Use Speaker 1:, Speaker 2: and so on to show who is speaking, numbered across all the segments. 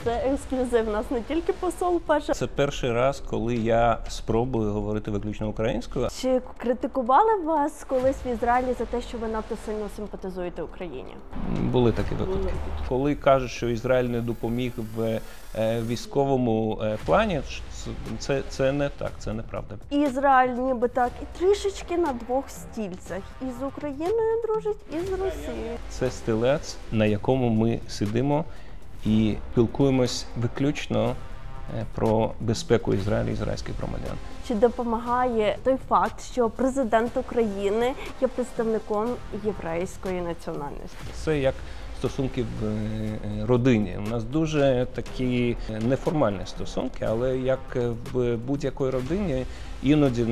Speaker 1: Це ексклюзив. У нас не тільки посол перший.
Speaker 2: Це перший раз, коли я спробую говорити виключно українською.
Speaker 1: Чи критикували вас колись в Ізраїлі за те, що ви надто сильно симпатизуєте Україні?
Speaker 2: Були такі випадки. Коли кажуть, що Ізраїль не допоміг в військовому плані, це не так, це неправда.
Speaker 1: Ізраїль ніби так і трішечки на двох стільцях. І з Україною дружить, і з Росією.
Speaker 2: Це стілець, на якому ми сидимо і спілкуємось виключно про безпеку Ізраїлю і ізраїльських громадян.
Speaker 1: Чи допомагає той факт, що президент України є представником єврейської національності?
Speaker 2: Це як стосунки в родині. У нас дуже такі неформальні стосунки, але як в будь-якій родині, іноді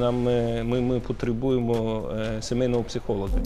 Speaker 2: ми потребуємо сімейного психолога.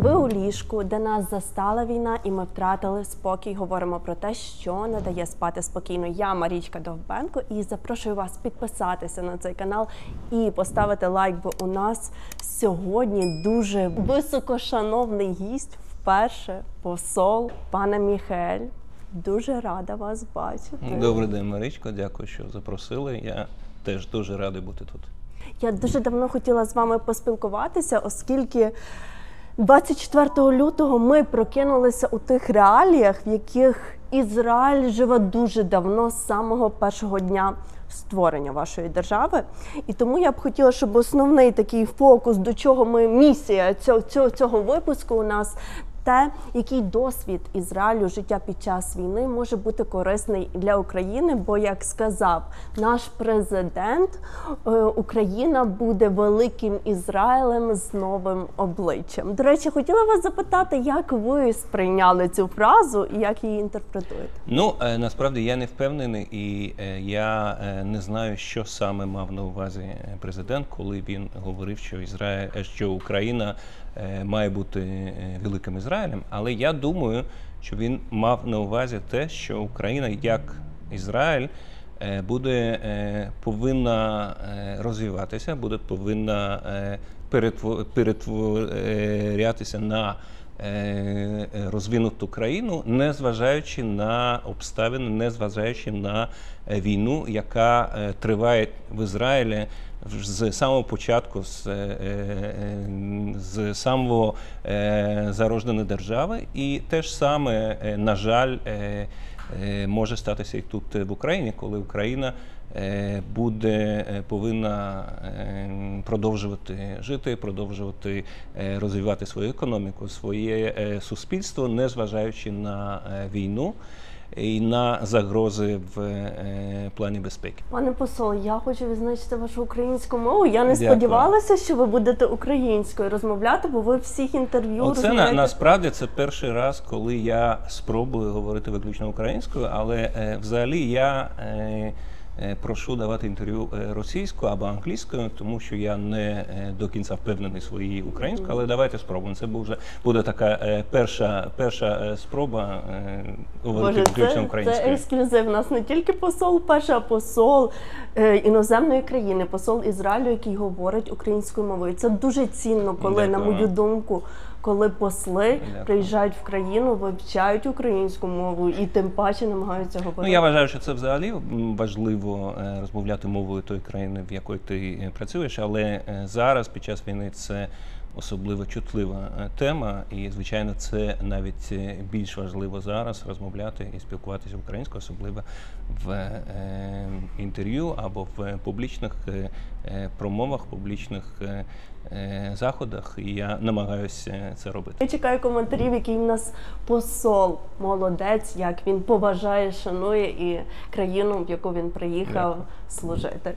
Speaker 1: Ви у ліжку, де нас застала війна і ми втратили спокій, говоримо про те, що не дає спати спокійно. Я Марічка Довбенко і запрошую вас підписатися на цей канал і поставити лайк, бо у нас сьогодні дуже високошановний гість, вперше посол, пане Міхеель. Дуже рада вас бачити.
Speaker 2: Добрий день, Марічко, дякую, що запросили. Я теж дуже радий бути тут.
Speaker 1: Я дуже давно хотіла з вами поспілкуватися, оскільки 24 лютого ми прокинулися у тих реаліях, в яких Ізраїль живе дуже давно, з самого першого дня створення вашої держави. І тому я б хотіла, щоб основний такий фокус, до чого місія цього випуску у нас, те, який досвід Ізраїлю життя під час війни може бути корисний для України, бо, як сказав наш президент, Україна буде великим Ізраїлем з новим обличчям. До речі, хотіла вас запитати, як ви сприйняли цю фразу і як її інтерпретуєте?
Speaker 2: Ну, насправді я не впевнений і я не знаю, що саме мав на увазі президент, коли він говорив, що Україна має бути великим Ізраїлем, але я думаю, що він мав на увазі те, що Україна, як Ізраїль, повинна розвиватися, повинна перетворятися на розвинуту країну, незважаючи на обставини, незважаючи на війну, яка триває в Ізраїлі з самого початку, з самого зародження держави. І те ж саме, на жаль, може статися і тут в Україні, коли Україна повинна продовжувати жити, продовжувати розвивати свою економіку, своє суспільство, незважаючи на війну і на загрози в плані безпеки.
Speaker 1: Пане посол, я хочу відзначити вашу українську мову. Я не сподівалася, що ви будете українською розмовляти, бо ви всіх інтерв'ю
Speaker 2: розмовляєте. Насправді це перший раз, коли я спробую говорити виключно українською, але взагалі я прошу давати інтерв'ю російською або англійською, тому що я не до кінця впевнений своїй українською, але давайте спробуємо. Це буде така перша спроба говорити виключно українською.
Speaker 1: Це ексклюзив. У нас не тільки посол перший, а посол іноземної країни, посол Ізраїлю, який говорить українською мовою. Це дуже цінно, коли, на мою думку, коли посли приїжджають в країну, вивчають українську мову і тим паче намагаються говорити.
Speaker 2: Ну, я вважаю, що це взагалі важливо розмовляти мовою тої країни, в якій ти працюєш, але зараз, під час війни, це особливо чутлива тема, і, звичайно, це навіть більш важливо зараз розмовляти і спілкуватися українською, особливо в інтерв'ю або в публічних промовах, публічних заходах, і я намагаюся це робити.
Speaker 1: Я чекаю коментарів, який в нас посол молодець, як він поважає, шанує і країну, в яку він приїхав служити.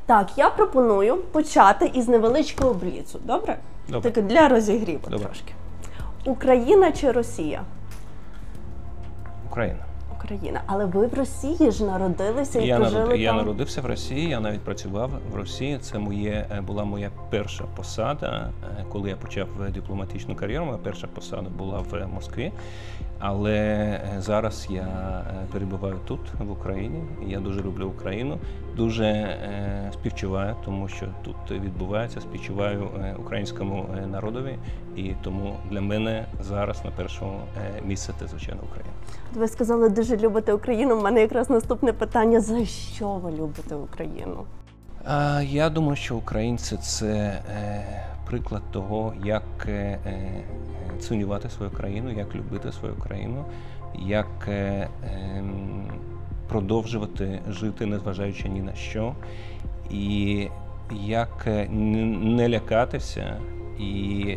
Speaker 1: Так, я пропоную почати із невеличкого бліцу, добре?
Speaker 2: Добре.
Speaker 1: Так, для розігріву трошки. Україна чи Росія?
Speaker 2: Україна.
Speaker 1: Україна. Але ви в Росії ж народилися і прожили там?
Speaker 2: Я народився в Росії, я навіть працював в Росії. Це була моя перша посада, коли я почав дипломатичну кар'єру. Моя перша посада була в Москві. Але зараз я перебуваю тут, в Україні. Я дуже люблю Україну, дуже співчуваю, тому що тут відбувається, співчуваю українському народові. І тому для мене зараз на першому місці це, звичайно, Україна.
Speaker 1: Ви сказали, дуже любите Україну. У мене якраз наступне питання: за що ви любите Україну?
Speaker 2: Я думаю, що українці – це приклад того, як цінувати свою країну, як любити свою країну, як продовжувати жити, незважаючи ні на що, і як не лякатися і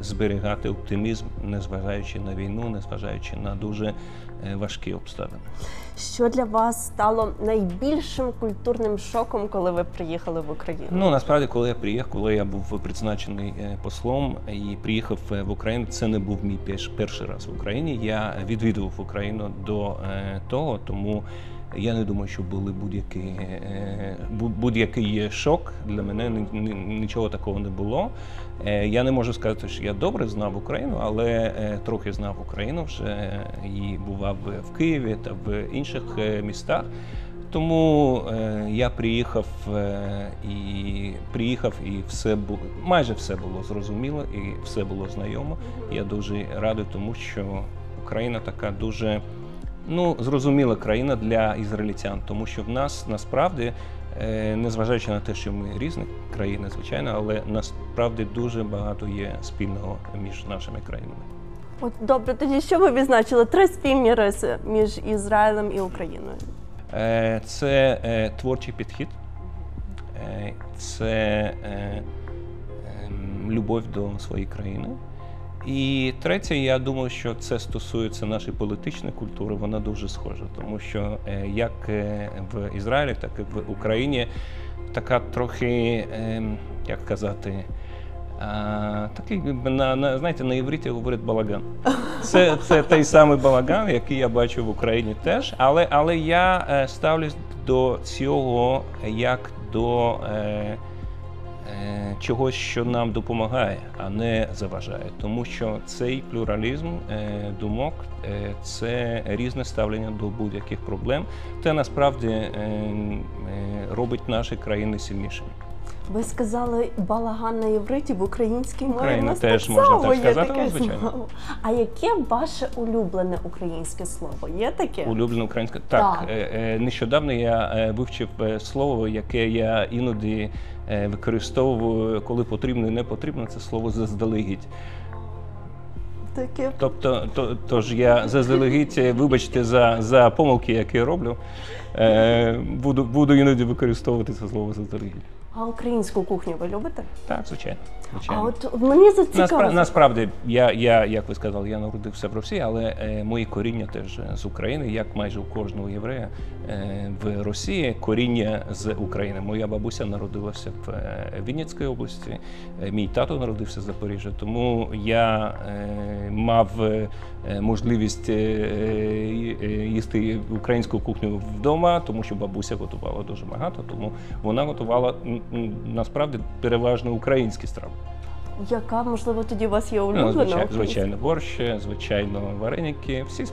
Speaker 2: зберігати оптимізм, незважаючи на війну, незважаючи на дуже важкі обставини.
Speaker 1: Що для вас стало найбільшим культурним шоком, коли ви приїхали в Україну?
Speaker 2: Ну, насправді, коли я був призначений послом і приїхав в Україну, це не був мій перший раз в Україні. Я відвідував Україну до того, тому я не думаю, що були будь-який шок. Для мене нічого такого не було. Я не можу сказати, що я добре знав Україну, але трохи знав Україну вже і бував в Києві та в інших містах. Тому я приїхав і майже все було зрозуміло і все було знайомо. Я дуже радий тому, що Україна така дуже зрозуміла країна для ізраїльтян, тому що в нас насправді, незважаючи на те, що ми різні країни, звичайно, але насправді дуже багато є спільного між нашими країнами.
Speaker 1: От добре, тоді що ви відзначили? 3 спільні риси між Ізраїлем і Україною?
Speaker 2: Це творчий підхід, це любов до своєї країни. І третє, я думаю, що це стосується нашої політичної культури, вона дуже схожа, тому що як в Ізраїлі, так і в Україні така трохи, як казати, такий, знаєте, на івриті говорять балаган. Це той самий балаган, який я бачу в Україні теж, але я ставлюсь до цього як до чогось, що нам допомагає, а не заважає. Тому що цей плюралізм думок – це різне ставлення до будь-яких проблем. Це насправді робить наші країни сильнішими.
Speaker 1: Ви сказали балаган на івриті, в українській мові.
Speaker 2: Україна теж можна так сказати, звичайно.
Speaker 1: А яке ваше улюблене українське слово? Є таке?
Speaker 2: Улюблене українське? Так. Нещодавно я вивчив слово, яке я іноді використовую, коли потрібно і не потрібно, це слово «заздалегідь».
Speaker 1: Таке.
Speaker 2: Тобто, тож я заздалегідь, вибачте за помилки, які я роблю, буду іноді використовувати це слово «заздалегідь».
Speaker 1: А українську кухню ви любите?
Speaker 2: Так, звичайно.
Speaker 1: А от мені зацікавило.
Speaker 2: Насправді, як ви сказали, я народився в Росії, але мої коріння теж з України, як майже у кожного єврея в Росії, коріння з України. Моя бабуся народилася в Вінницькій області, мій тато народився в Запоріжжі, тому я мав можливість їсти українську кухню вдома, тому що бабуся готувала дуже багато, тому вона готувала насправді переважно українські страви.
Speaker 1: Яка, можливо, тоді у вас є улюблена?
Speaker 2: Звичайно, борщ, звичайно, вареники, всі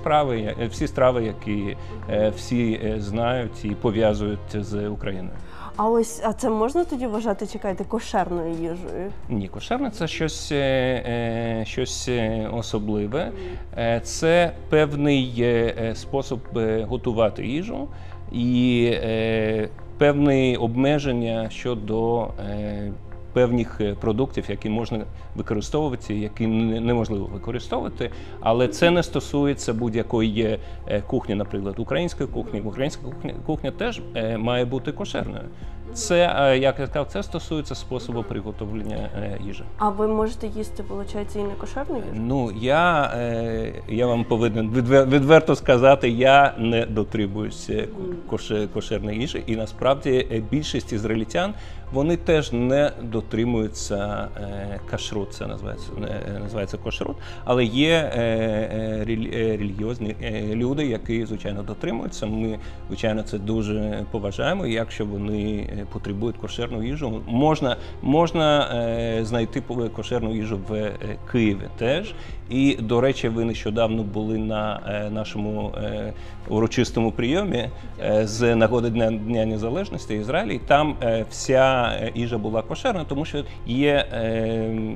Speaker 2: страви, які всі знають і пов'язують з Україною.
Speaker 1: А це можна тоді вважати, чекайте, кошерною їжею?
Speaker 2: Ні, кошерне – це щось особливе. Це певний спосіб готувати їжу і певні обмеження щодо певних продуктів, які можна використовувати, які неможливо використовувати, але це не стосується будь-якої кухні, наприклад, української кухні. Українська кухня теж має бути кошерною. Це, як я сказав, це стосується способу приготовлення їжі. А
Speaker 1: ви можете їсти, виходить, і не кошерну їжу?
Speaker 2: Ну, я вам повинен відверто сказати, я не дотримуюся кошерної їжі, і насправді більшість ізраїльтян, вони теж не дотримуються кашрут, це називається кашрут, але є релігіозні люди, які, звичайно, дотримуються. Ми, звичайно, це дуже поважаємо, якщо вони потребують кошерну їжу. Можна знайти кошерну їжу в Києві теж. І, до речі, ви нещодавно були на нашому урочистому прийомі з нагоди Дня Незалежності Ізраїлю. І там вся їжа була кошерна, тому що є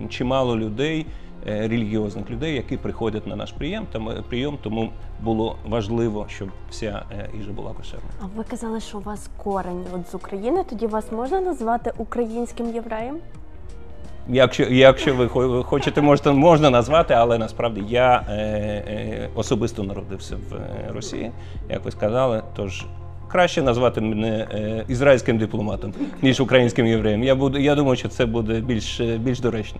Speaker 2: чимало людей, релігіозних людей, які приходять на наш прийом, тому було важливо, щоб вся їжа була кошерна.
Speaker 1: А ви казали, що у вас корені з України, тоді вас можна назвати українським євреєм?
Speaker 2: Якщо ви хочете, можна назвати, але насправді я особисто народився в Росії, як ви сказали, тож краще назвати мене ізраїльським дипломатом, ніж українським євреєм. Я думаю, що це буде більш доречно.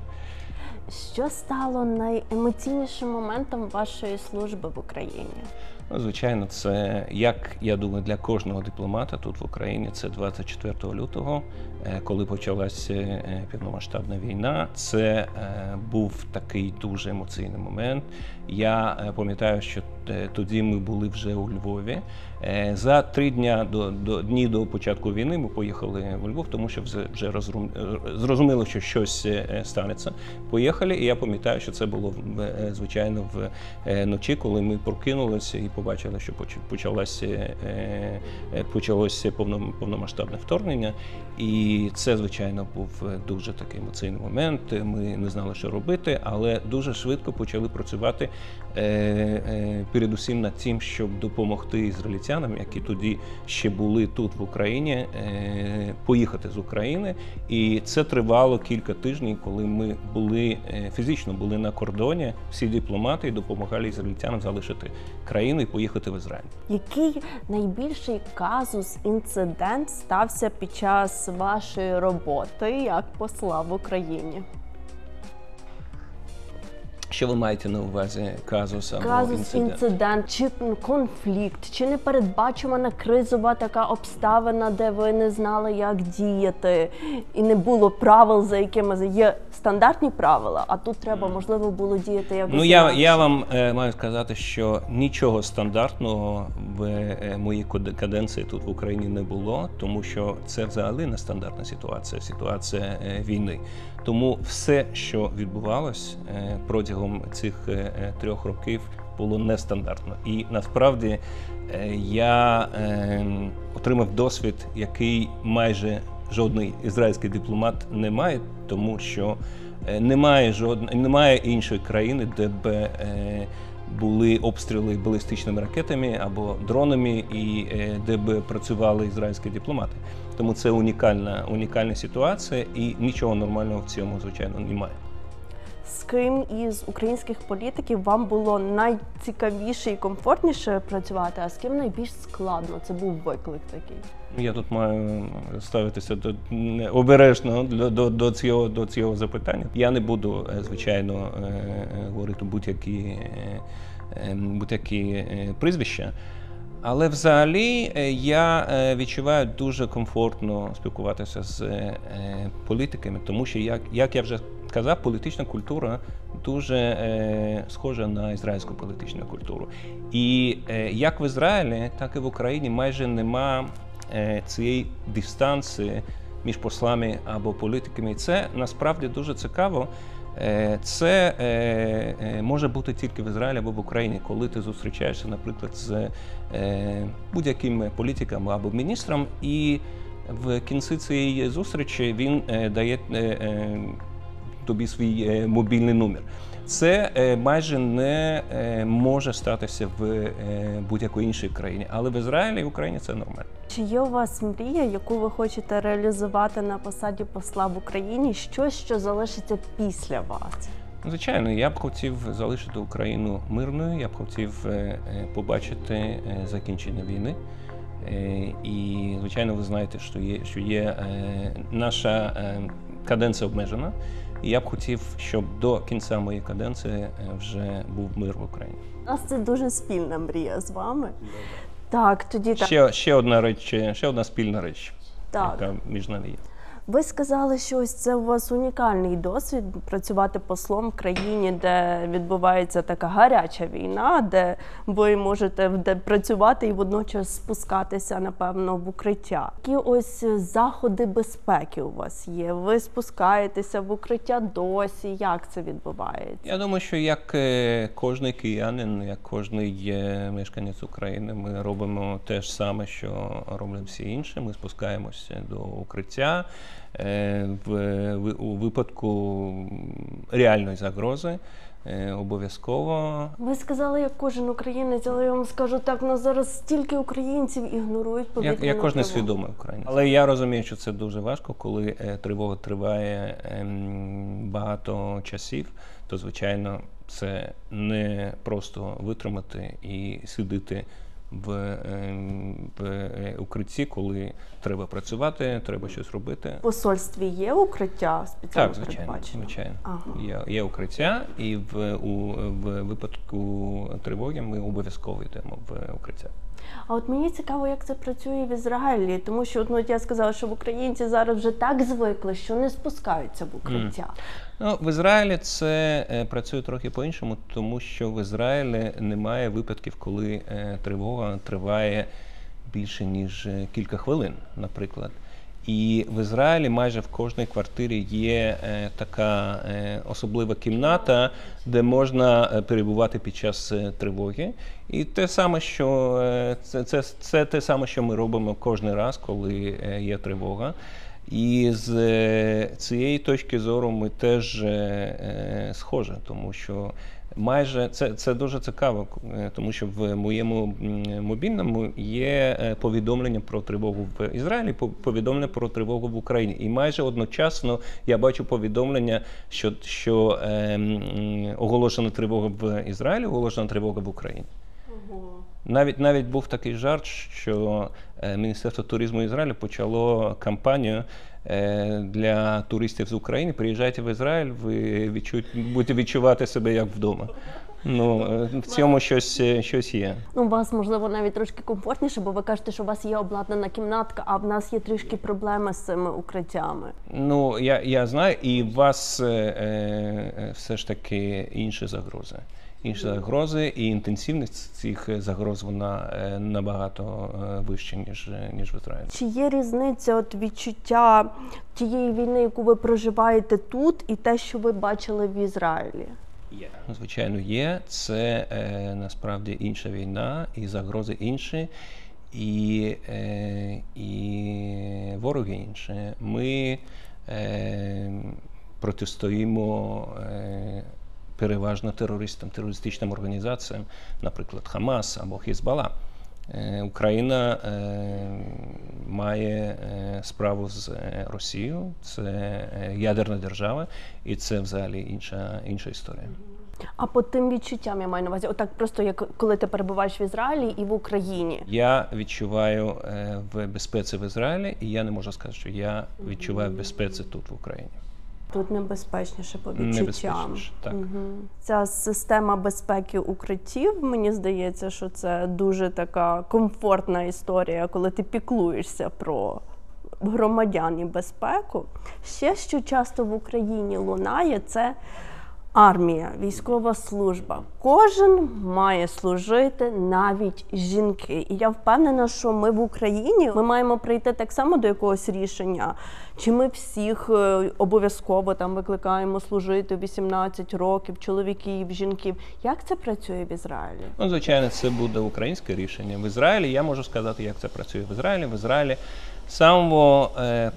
Speaker 1: Що стало найемоційнішим моментом вашої служби в Україні?
Speaker 2: Звичайно, це, як я думаю, для кожного дипломата тут в Україні, це 24 лютого, коли почалася повномасштабна війна. Це був такий дуже емоційний момент. Я пам'ятаю, що тоді ми були вже у Львові. За 3 дні до початку війни ми поїхали у Львов, тому що вже зрозуміло, що щось станеться. Поїхали, і я пам'ятаю, що це було, звичайно, вночі, коли ми прокинулися і побачили, що почалося повномасштабне вторгнення. І це, звичайно, був дуже такий емоційний момент. Ми не знали, що робити, але дуже швидко почали працювати передусім над тим, щоб допомогти ізраїльтянам, які тоді ще були тут в Україні, поїхати з України. І це тривало кілька тижнів, коли ми фізично були на кордоні, всі дипломати, і допомагали ізраїльтянам залишити країну і поїхати в Ізраїль.
Speaker 1: Який найбільший казус, інцидент стався під час вашої роботи як посла в Україні?
Speaker 2: Що ви маєте на увазі казус або
Speaker 1: інцидент, чи конфлікт, чи непередбачувана кризова така обставина, де ви не знали, як діяти, і не було правил, за якими є стандартні правила, а тут треба, можливо, було діяти якось інакше?
Speaker 2: Я вам маю сказати, що нічого стандартного в моїй каденції тут в Україні не було, тому що це взагалі не стандартна ситуація війни. Тому все, що відбувалось протягом цих 3 років, було нестандартно. І насправді я отримав досвід, який майже жодний ізраїльський дипломат не має, тому що немає іншої країни, де б були обстріли балістичними ракетами або дронами, і де б працювали ізраїльські дипломати. Тому це унікальна ситуація, і нічого нормального в цьому, звичайно, немає.
Speaker 1: З ким із українських політиків вам було найцікавіше і комфортніше працювати, а з ким найбільш складно? Це був виклик такий.
Speaker 2: Я тут маю ставитися обережно до цього запитання. Я не буду, звичайно, говорити будь-які прізвища. Але взагалі я відчуваю дуже комфортно спілкуватися з політиками, тому що, як я вже казав, політична культура дуже схожа на ізраїльську політичну культуру. І як в Ізраїлі, так і в Україні майже нема цієї дистанції між послами або політиками. І це насправді дуже цікаво. Це може бути тільки в Ізраїлі або в Україні, коли ти зустрічаєшся, наприклад, з будь-яким політиком або міністром, і в кінці цієї зустрічі він дає тобі свій мобільний номер. Це майже не може статися в будь-якій іншій країні, але в Ізраїлі і в Україні це нормально.
Speaker 1: Чи є у вас мрія, яку ви хочете реалізувати на посаді посла в Україні, щось, що залишиться після вас?
Speaker 2: Звичайно, я б хотів залишити Україну мирною, я б хотів побачити закінчення війни. І, звичайно, ви знаєте, що є наша каденція обмежена. І я б хотів, щоб до кінця моєї каденції вже був мир в Україні.
Speaker 1: У нас це дуже спільна мрія з вами. Так, тоді так.
Speaker 2: Ще одна спільна річ, яка між нами є.
Speaker 1: Ви сказали, що ось це у вас унікальний досвід працювати послом в країні, де відбувається така гаряча війна, де ви можете працювати і водночас спускатися, напевно, в укриття. Які ось заходи безпеки у вас є? Ви спускаєтеся в укриття досі? Як це відбувається?
Speaker 2: Я думаю, що як кожний киянин, як кожний мешканець України, ми робимо те ж саме, що роблять всі інші. Ми спускаємося до укриття. У випадку реальної загрози обов'язково.
Speaker 1: Ви сказали, як кожен українець, але я вам скажу так, зараз стільки українців ігнорують повітряну тривогу.
Speaker 2: Як кожен свідомий українець. Але я розумію, що це дуже важко, коли тривога триває багато часів, то, звичайно, це не просто витримати і сидіти в укритті, коли треба працювати, треба щось робити.
Speaker 1: В посольстві є укриття спеціально?
Speaker 2: Так, звичайно.
Speaker 1: Ага.
Speaker 2: Є укриття, і в випадку тривоги ми обов'язково йдемо в укриття.
Speaker 1: А от мені цікаво, як це працює в Ізраїлі, тому що я сказала, що українці зараз вже так звикли, що не спускаються в укриття.
Speaker 2: В Ізраїлі це працює трохи по-іншому, тому що в Ізраїлі немає випадків, коли тривога триває більше, ніж кілька хвилин, наприклад. І в Ізраїлі майже в кожній квартирі є така особлива кімната, де можна перебувати під час тривоги. І те саме, що це те саме, що ми робимо кожен раз, коли є тривога. І з цієї точки зору ми теж схожі, тому що майже це дуже цікаво, тому що в моєму мобільному є повідомлення про тривогу в Ізраїлі, повідомлення про тривогу в Україні. І майже одночасно я бачу повідомлення, що оголошена тривога в Ізраїлі, оголошена тривога в Україні. Навіть був такий жарт, що Міністерство туризму Ізраїлю почало кампанію для туристів з України. Приїжджайте в Ізраїль, ви будете відчувати себе як вдома. В цьому щось є.
Speaker 1: У вас, можливо, навіть трошки комфортніше, бо ви кажете, що у вас є обладнана кімнатка, а в нас є трішки проблеми з цими укриттям.
Speaker 2: Я знаю, і у вас все ж таки інші загрози. І інтенсивність цих загроз, вона набагато вища, ніж в Ізраїлі.
Speaker 1: Чи є різниця відчуття тієї війни, яку ви проживаєте тут, і те, що ви бачили в Ізраїлі?
Speaker 2: Звичайно, є. Це насправді інша війна, і загрози інші, і вороги інші. Ми протистоїмо переважно терористичним організаціям, наприклад, Хамас або Хізбалла. Україна має справу з Росією, це ядерна держава, і це взагалі інша історія.
Speaker 1: А по тим відчуттям я маю на увазі, отак просто, як коли ти перебуваєш в Ізраїлі і в Україні?
Speaker 2: Я відчуваю в безпеці в Ізраїлі, і я не можу сказати, що я відчуваю в безпеці тут, в Україні.
Speaker 1: Тут небезпечніше по відчуттям.
Speaker 2: Небезпечніше, так.
Speaker 1: Ця система безпеки укриттів, мені здається, що це дуже така комфортна історія, коли ти піклуєшся про громадян і безпеку. Ще, що часто в Україні лунає, це армія, військова служба. Кожен має служити, навіть жінки. І я впевнена, що ми в Україні маємо прийти так само до якогось рішення. Чи ми всіх обов'язково викликаємо служити 18 років, чоловіків, жінків. Як це працює в Ізраїлі?
Speaker 2: Звичайно, це буде українське рішення. В Ізраїлі, я можу сказати, як це працює в Ізраїлі. В Ізраїлі з самого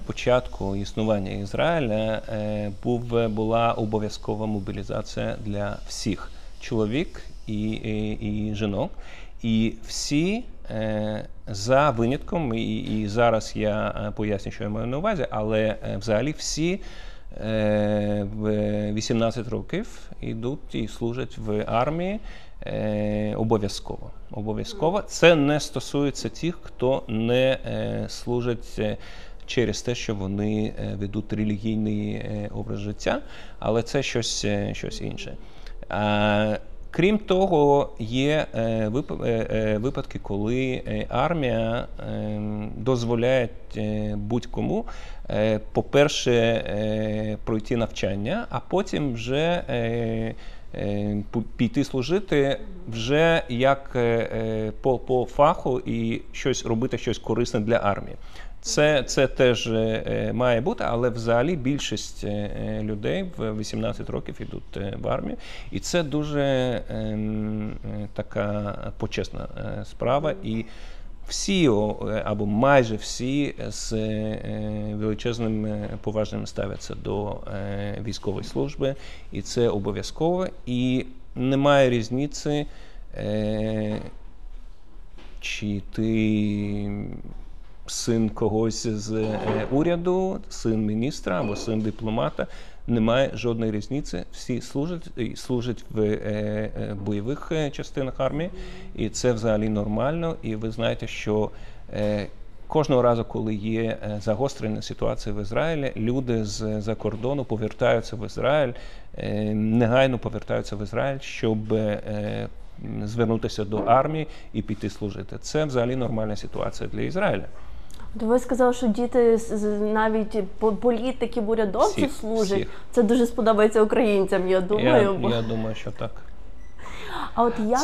Speaker 2: початку існування Ізраїля була обов'язкова мобілізація для всіх чоловік і жінок. І всі за винятком, і зараз я поясню, що я маю на увазі, але взагалі всі в 18 років йдуть і служать в армії обов'язково. Обов'язково. Це не стосується тих, хто не служить через те, що вони ведуть релігійний образ життя, але це щось інше. Крім того, є випадки, коли армія дозволяє будь-кому, по-перше, пройти навчання, а потім вже піти служити вже як по фаху і робити щось корисне для армії. Це теж має бути, але взагалі більшість людей в 18 років йдуть в армію. І це дуже така почесна справа. І всі, або майже всі, з величезним поважним ставляться до військової служби. І це обов'язково. І немає різниці, чи ти син когось з уряду, син міністра або син дипломата. Немає жодної різниці. Всі служать в бойових частинах армії. І це взагалі нормально. І ви знаєте, що кожного разу, коли є загострена ситуація в Ізраїлі, люди з-за кордону повертаються в Ізраїль, негайно повертаються в Ізраїль, щоб звернутися до армії і піти служити. Це взагалі нормальна ситуація для Ізраїля.
Speaker 1: Ви сказали, що діти, навіть політики, урядовці служать. Всіх. Це дуже сподобається українцям, я думаю.
Speaker 2: Я думаю, що так.
Speaker 1: А от як...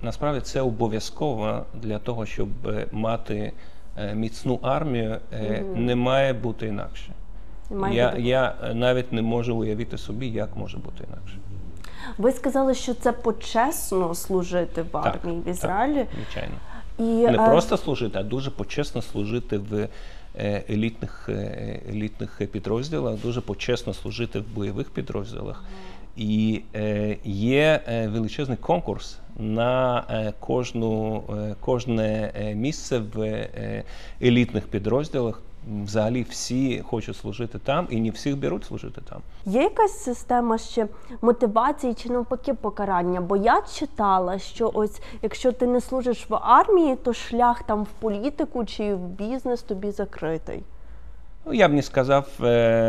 Speaker 2: Насправді це обов'язково для того, щоб мати міцну армію, не має бути інакше. Я навіть не можу уявити собі, як може бути інакше.
Speaker 1: Ви сказали, що це почесно служити в армії в Ізраїлі.
Speaker 2: Так, звичайно. Не просто служити, а дуже почесно служити в елітних підрозділах, дуже почесно служити в бойових підрозділах. І є величезний конкурс на кожне місце в елітних підрозділах. Взагалі всі хочуть служити там, і не всіх беруть служити там.
Speaker 1: Є якась система ще мотивації чи навпаки покарання? Бо я читала, що ось якщо ти не служиш в армії, то шлях там в політику чи в бізнес тобі закритий.
Speaker 2: Я б не сказав,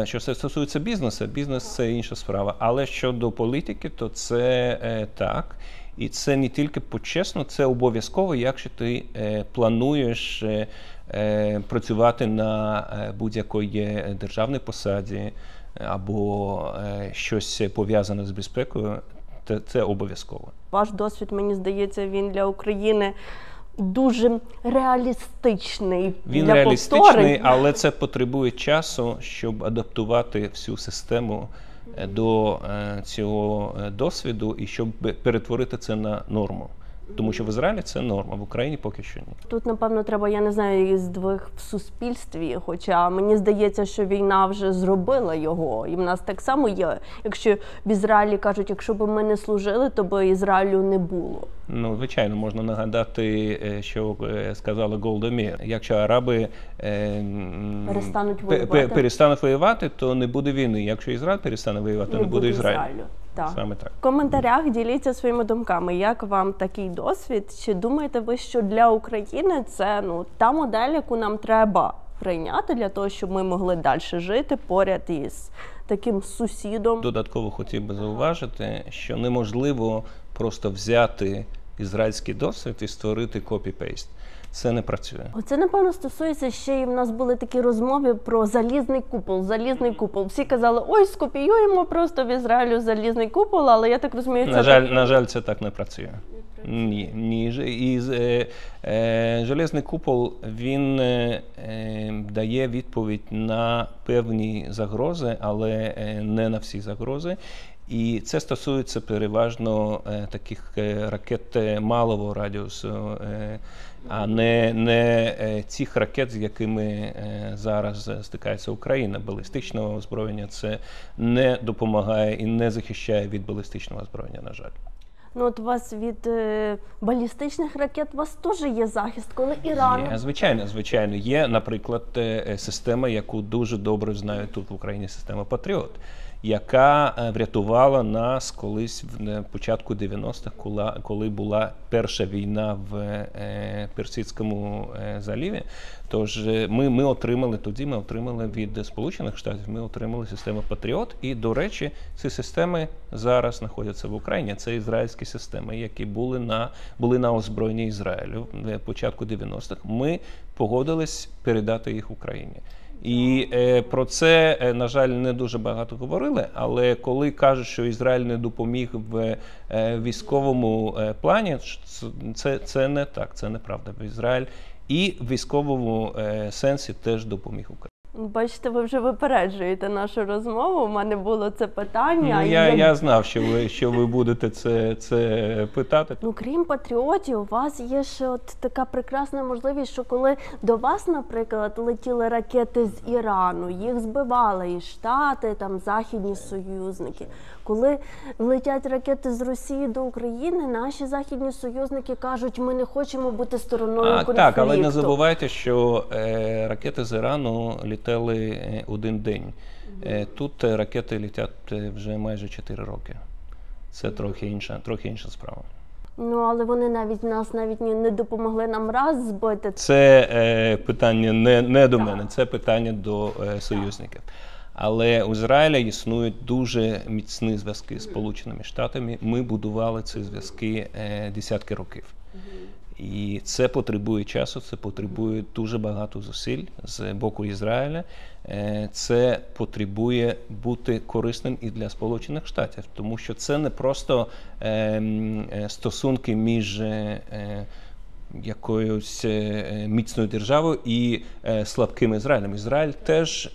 Speaker 2: що це стосується бізнесу. Бізнес – це інша справа. Але щодо політики, то це так. І це не тільки почесно, це обов'язково, якщо ти плануєш працювати на будь-якій державній посаді або щось пов'язане з безпекою, це обов'язково.
Speaker 1: Ваш досвід, мені здається, він для України дуже реалістичний.
Speaker 2: Він реалістичний, але це потребує часу, щоб адаптувати всю систему до цього досвіду і щоб перетворити це на норму. Тому що в Ізраїлі це норма, в Україні поки що ні.
Speaker 1: Тут, напевно, треба, я не знаю, здвиг в суспільстві, хоча мені здається, що війна вже зробила його. І в нас так само є. Якщо в Ізраїлі кажуть, якщо б ми не служили, то б Ізраїлю не було.
Speaker 2: Ну, звичайно, можна нагадати, що сказала Голда Меїр. Якщо араби перестануть воювати, то не буде війни. Якщо Ізраїль перестане воювати, то не буде Ізраїлю.
Speaker 1: Так.
Speaker 2: Саме так.
Speaker 1: В коментарях діліться своїми думками. Як вам такий досвід? Чи думаєте ви, що для України це та модель, яку нам треба прийняти для того, щоб ми могли далі жити поряд із таким сусідом?
Speaker 2: Додатково хотів би зауважити, що неможливо просто взяти ізраїльський досвід і створити копі-пейст. Це не працює.
Speaker 1: Оце, напевно, стосується ще, і в нас були такі розмови про залізний купол. Залізний купол. Всі казали, ой, скопіюємо просто в Ізраїлю залізний купол, але я так розумію, це...
Speaker 2: На жаль, це так не працює. Ні. І залізний купол, він дає відповідь на певні загрози, не на всі загрози. І це стосується переважно таких ракет малого радіусу, а не цих ракет, з якими зараз стикається Україна. Балістичного озброєння це не допомагає і не захищає від балістичного озброєння, на жаль.
Speaker 1: Ну от у вас від балістичних ракет у вас теж є захист, коли Іран...
Speaker 2: Є, звичайно. Є, наприклад, система, яку дуже добре знають тут в Україні, система «Патріот». яка врятувала нас колись в початку 90-х, коли була перша війна в Персидському заліві. Тож ми отримали від Сполучених Штатів, ми отримали систему Патріот. І, до речі, ці системи зараз знаходяться в Україні. Це ізраїльські системи, які були на озброєнні Ізраїлю в початку 90-х. Ми погодились передати їх Україні. І про це, на жаль, не дуже багато говорили, але коли кажуть, що Ізраїль не допоміг в військовому плані, це не так, це неправда. Ізраїль і в військовому сенсі теж допоміг Україні.
Speaker 1: Бачите, ви вже випереджуєте нашу розмову. У мене було це питання.
Speaker 2: Ну, я знав, що ви будете це питати.
Speaker 1: Ну, крім патріотів, у вас є ще от така прекрасна можливість, що коли до вас, наприклад, летіли ракети з Ірану, їх збивали і Штати, там західні союзники. Коли летять ракети з Росії до України, наші західні союзники кажуть, ми не хочемо бути стороною конфлікту.
Speaker 2: Так, але не забувайте, що ракети з Ірану літали один день. Тут ракети летять вже майже 4 роки. Це трохи інша справа.
Speaker 1: Ну, але вони нас навіть не допомогли нам раз збити.
Speaker 2: Це питання не до мене, це питання до союзників. Але у Ізраїля існують дуже міцні зв'язки з Сполученими Штатами. Ми будували ці зв'язки десятки років. І це потребує часу, це потребує дуже багато зусиль з боку Ізраїля. Це потребує бути корисним і для Сполучених Штатів, тому що це не просто стосунки між якоюсь міцною державою і слабким Ізраїлем. Ізраїль теж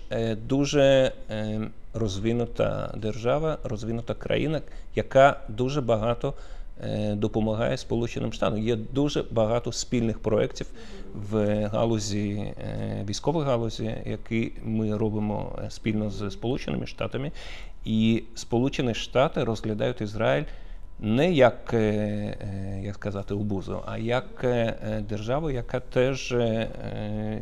Speaker 2: дуже розвинута держава, розвинута країна, яка дуже багато допомагає Сполученим Штатам. Є дуже багато спільних проєктів в галузі, військовій галузі, які ми робимо спільно з Сполученими Штатами. І Сполучені Штати розглядають Ізраїль не як сказати, обузу, а як державу, яка теж,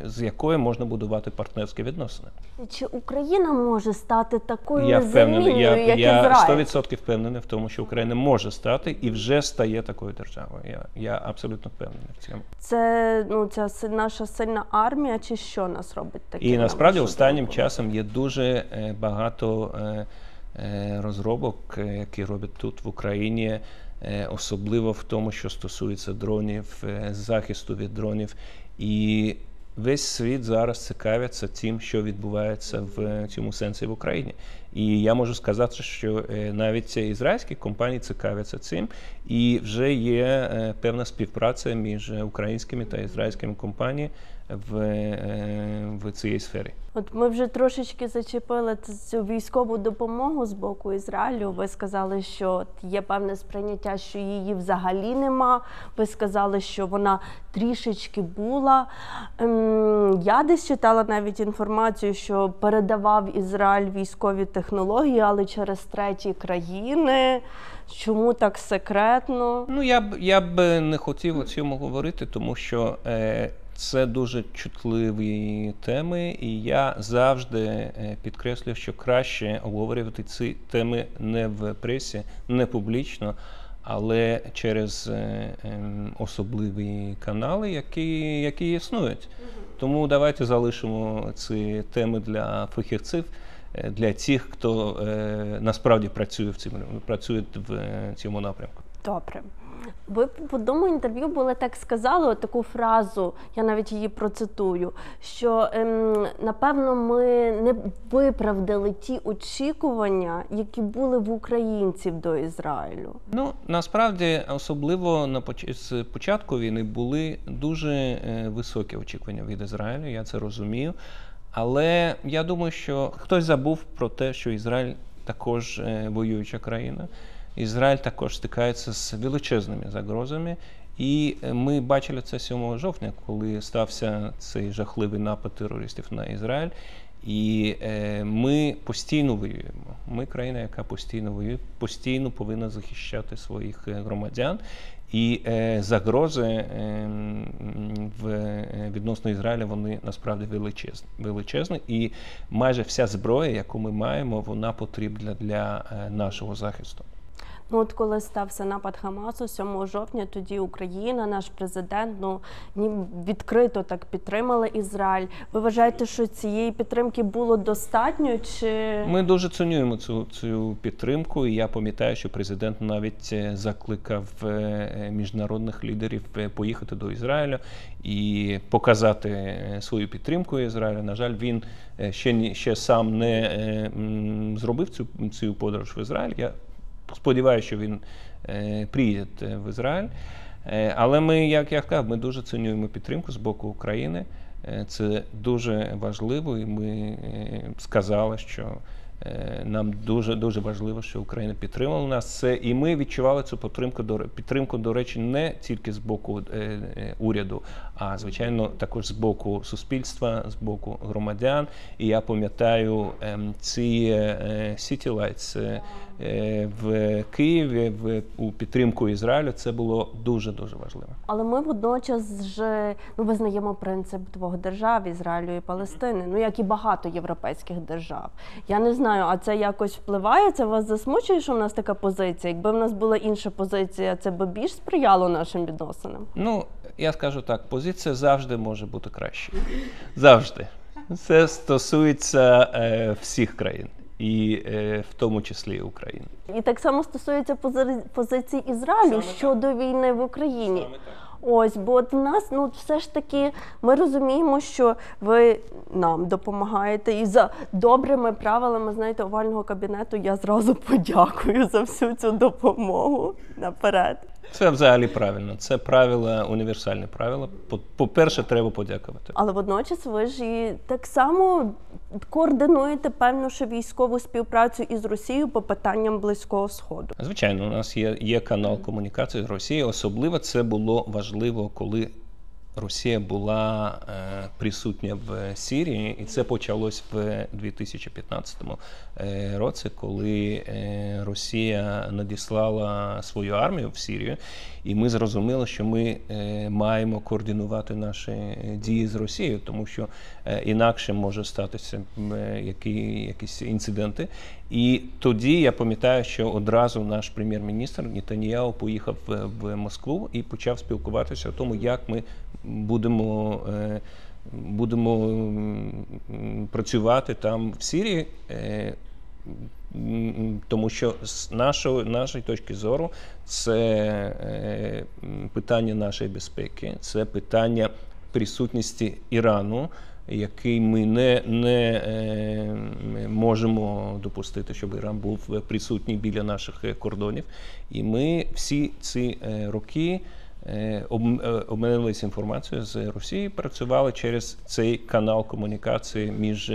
Speaker 2: з якою можна будувати партнерські відносини.
Speaker 1: Чи Україна може стати такою незамінною, як Ізраїль?
Speaker 2: Я 100% впевнений в тому, що Україна може стати і вже стає такою державою. Я абсолютно впевнений в цьому.
Speaker 1: Це ця наша сильна армія, чи що нас робить таким?
Speaker 2: І насправді останнім часом є дуже багато розробок, які роблять тут в Україні, особливо в тому, що стосується дронів, захисту від дронів. І весь світ зараз цікавиться тим, що відбувається в цьому сенсі в Україні. І я можу сказати, що навіть ізраїльські компанії цікавляться цим, і вже є певна співпраця між українськими та ізраїльськими компаніями в цій сфері.
Speaker 1: От ми вже трошечки зачепили цю військову допомогу з боку Ізраїлю. Ви сказали, що є певне сприйняття, що її взагалі нема. Ви сказали, що вона трішечки була. Я десь читала навіть інформацію, що передавав Ізраїль військові технології, але через треті країни. Чому так секретно?
Speaker 2: Ну, я б не хотів у цьому говорити, тому що це дуже чутливі теми, і я завжди підкреслюю, що краще обговорювати ці теми не в пресі, не публічно, але через особливі канали, які існують. Тому давайте залишимо ці теми для фахівців, для тих, хто насправді працює в цьому напрямку.
Speaker 1: Добре. Ви в одному інтерв'ю були так сказали, таку фразу, я навіть її процитую, що, напевно, ми не виправдали ті очікування, які були в українців до Ізраїлю.
Speaker 2: Ну, насправді, особливо з початку війни були дуже високі очікування від Ізраїлю, я це розумію. Але я думаю, що хтось забув про те, що Ізраїль також воююча країна. Ізраїль також стикається з величезними загрозами. І ми бачили це 7 жовтня, коли стався цей жахливий напад терористів на Ізраїль. І ми постійно воюємо. Ми країна, яка постійно воює, постійно повинна захищати своїх громадян. І загрози відносно Ізраїля, вони насправді величезні. І майже вся зброя, яку ми маємо, вона потрібна для нашого захисту.
Speaker 1: Ну, от коли стався напад Хамасу 7 жовтня, тоді Україна, наш президент, відкрито так підтримали Ізраїль. Ви вважаєте, що цієї підтримки було достатньо? Чи
Speaker 2: ми дуже цінуємо цю підтримку? І я пам'ятаю, що президент навіть закликав міжнародних лідерів поїхати до Ізраїля і показати свою підтримку Ізраїлю. На жаль, він ще сам не зробив цю подорож в Ізраїль. Я сподіваюся, що він приїде в Ізраїль. Але ми, як я сказав, ми дуже цінуємо підтримку з боку України. Це дуже важливо, і ми сказали, що нам дуже важливо, що Україна підтримала нас. І ми відчували цю підтримку, до речі, не тільки з боку уряду, а, звичайно, також з боку суспільства, з боку громадян. І я пам'ятаю ці City Lights в Києві у підтримку Ізраїлю. Це було дуже важливо.
Speaker 1: Але ми водночас вже визнаємо принцип двох держав, Ізраїлю і Палестини, як і багато європейських держав. Я не знаю, а це якось впливає? Це вас засмучує, що в нас така позиція? Якби в нас була інша позиція, це б більш сприяло нашим відносинам?
Speaker 2: Я скажу так, позиція завжди може бути краще. Завжди. Це стосується всіх країн. І в тому числі і України.
Speaker 1: І так само стосується позиції Ізраїлю щодо війни в Україні. Ось, бо от в нас, все ж таки, ми розуміємо, що ви нам допомагаєте. І за добрими правилами, знаєте, овального кабінету я зразу подякую за всю цю допомогу наперед.
Speaker 2: Це взагалі правильно. Це правила, універсальні правила. По-перше, треба подякувати. Але
Speaker 1: водночас ви ж і так само координуєте, певно, що військову співпрацю із Росією по питанням Близького Сходу.
Speaker 2: Звичайно, у нас є канал комунікації з Росією. Особливо це було важливо, коли Росія була присутня в Сирії, і це почалось в 2015 році, коли Росія надіслала свою армію в Сирію, і ми зрозуміли, що ми маємо координувати наші дії з Росією, тому що інакше може статися якісь інциденти. І тоді я пам'ятаю, що одразу наш прем'єр-міністр Нетаньяху поїхав в Москву і почав спілкуватися о тому, як ми будемо працювати там в Сирії, тому що з нашої точки зору це питання нашої безпеки, це питання присутності Ірану, який ми не можемо допустити, щоб Іран був присутній біля наших кордонів. І ми всі ці роки обмінювалися інформацією з Росією, працювали через цей канал комунікації між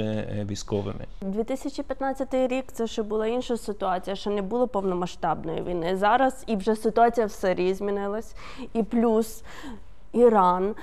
Speaker 2: військовими.
Speaker 1: 2015 рік – це ще була інша ситуація, ще не було повномасштабної війни. Зараз і вже ситуація в Сирії змінилась, і плюс Іран,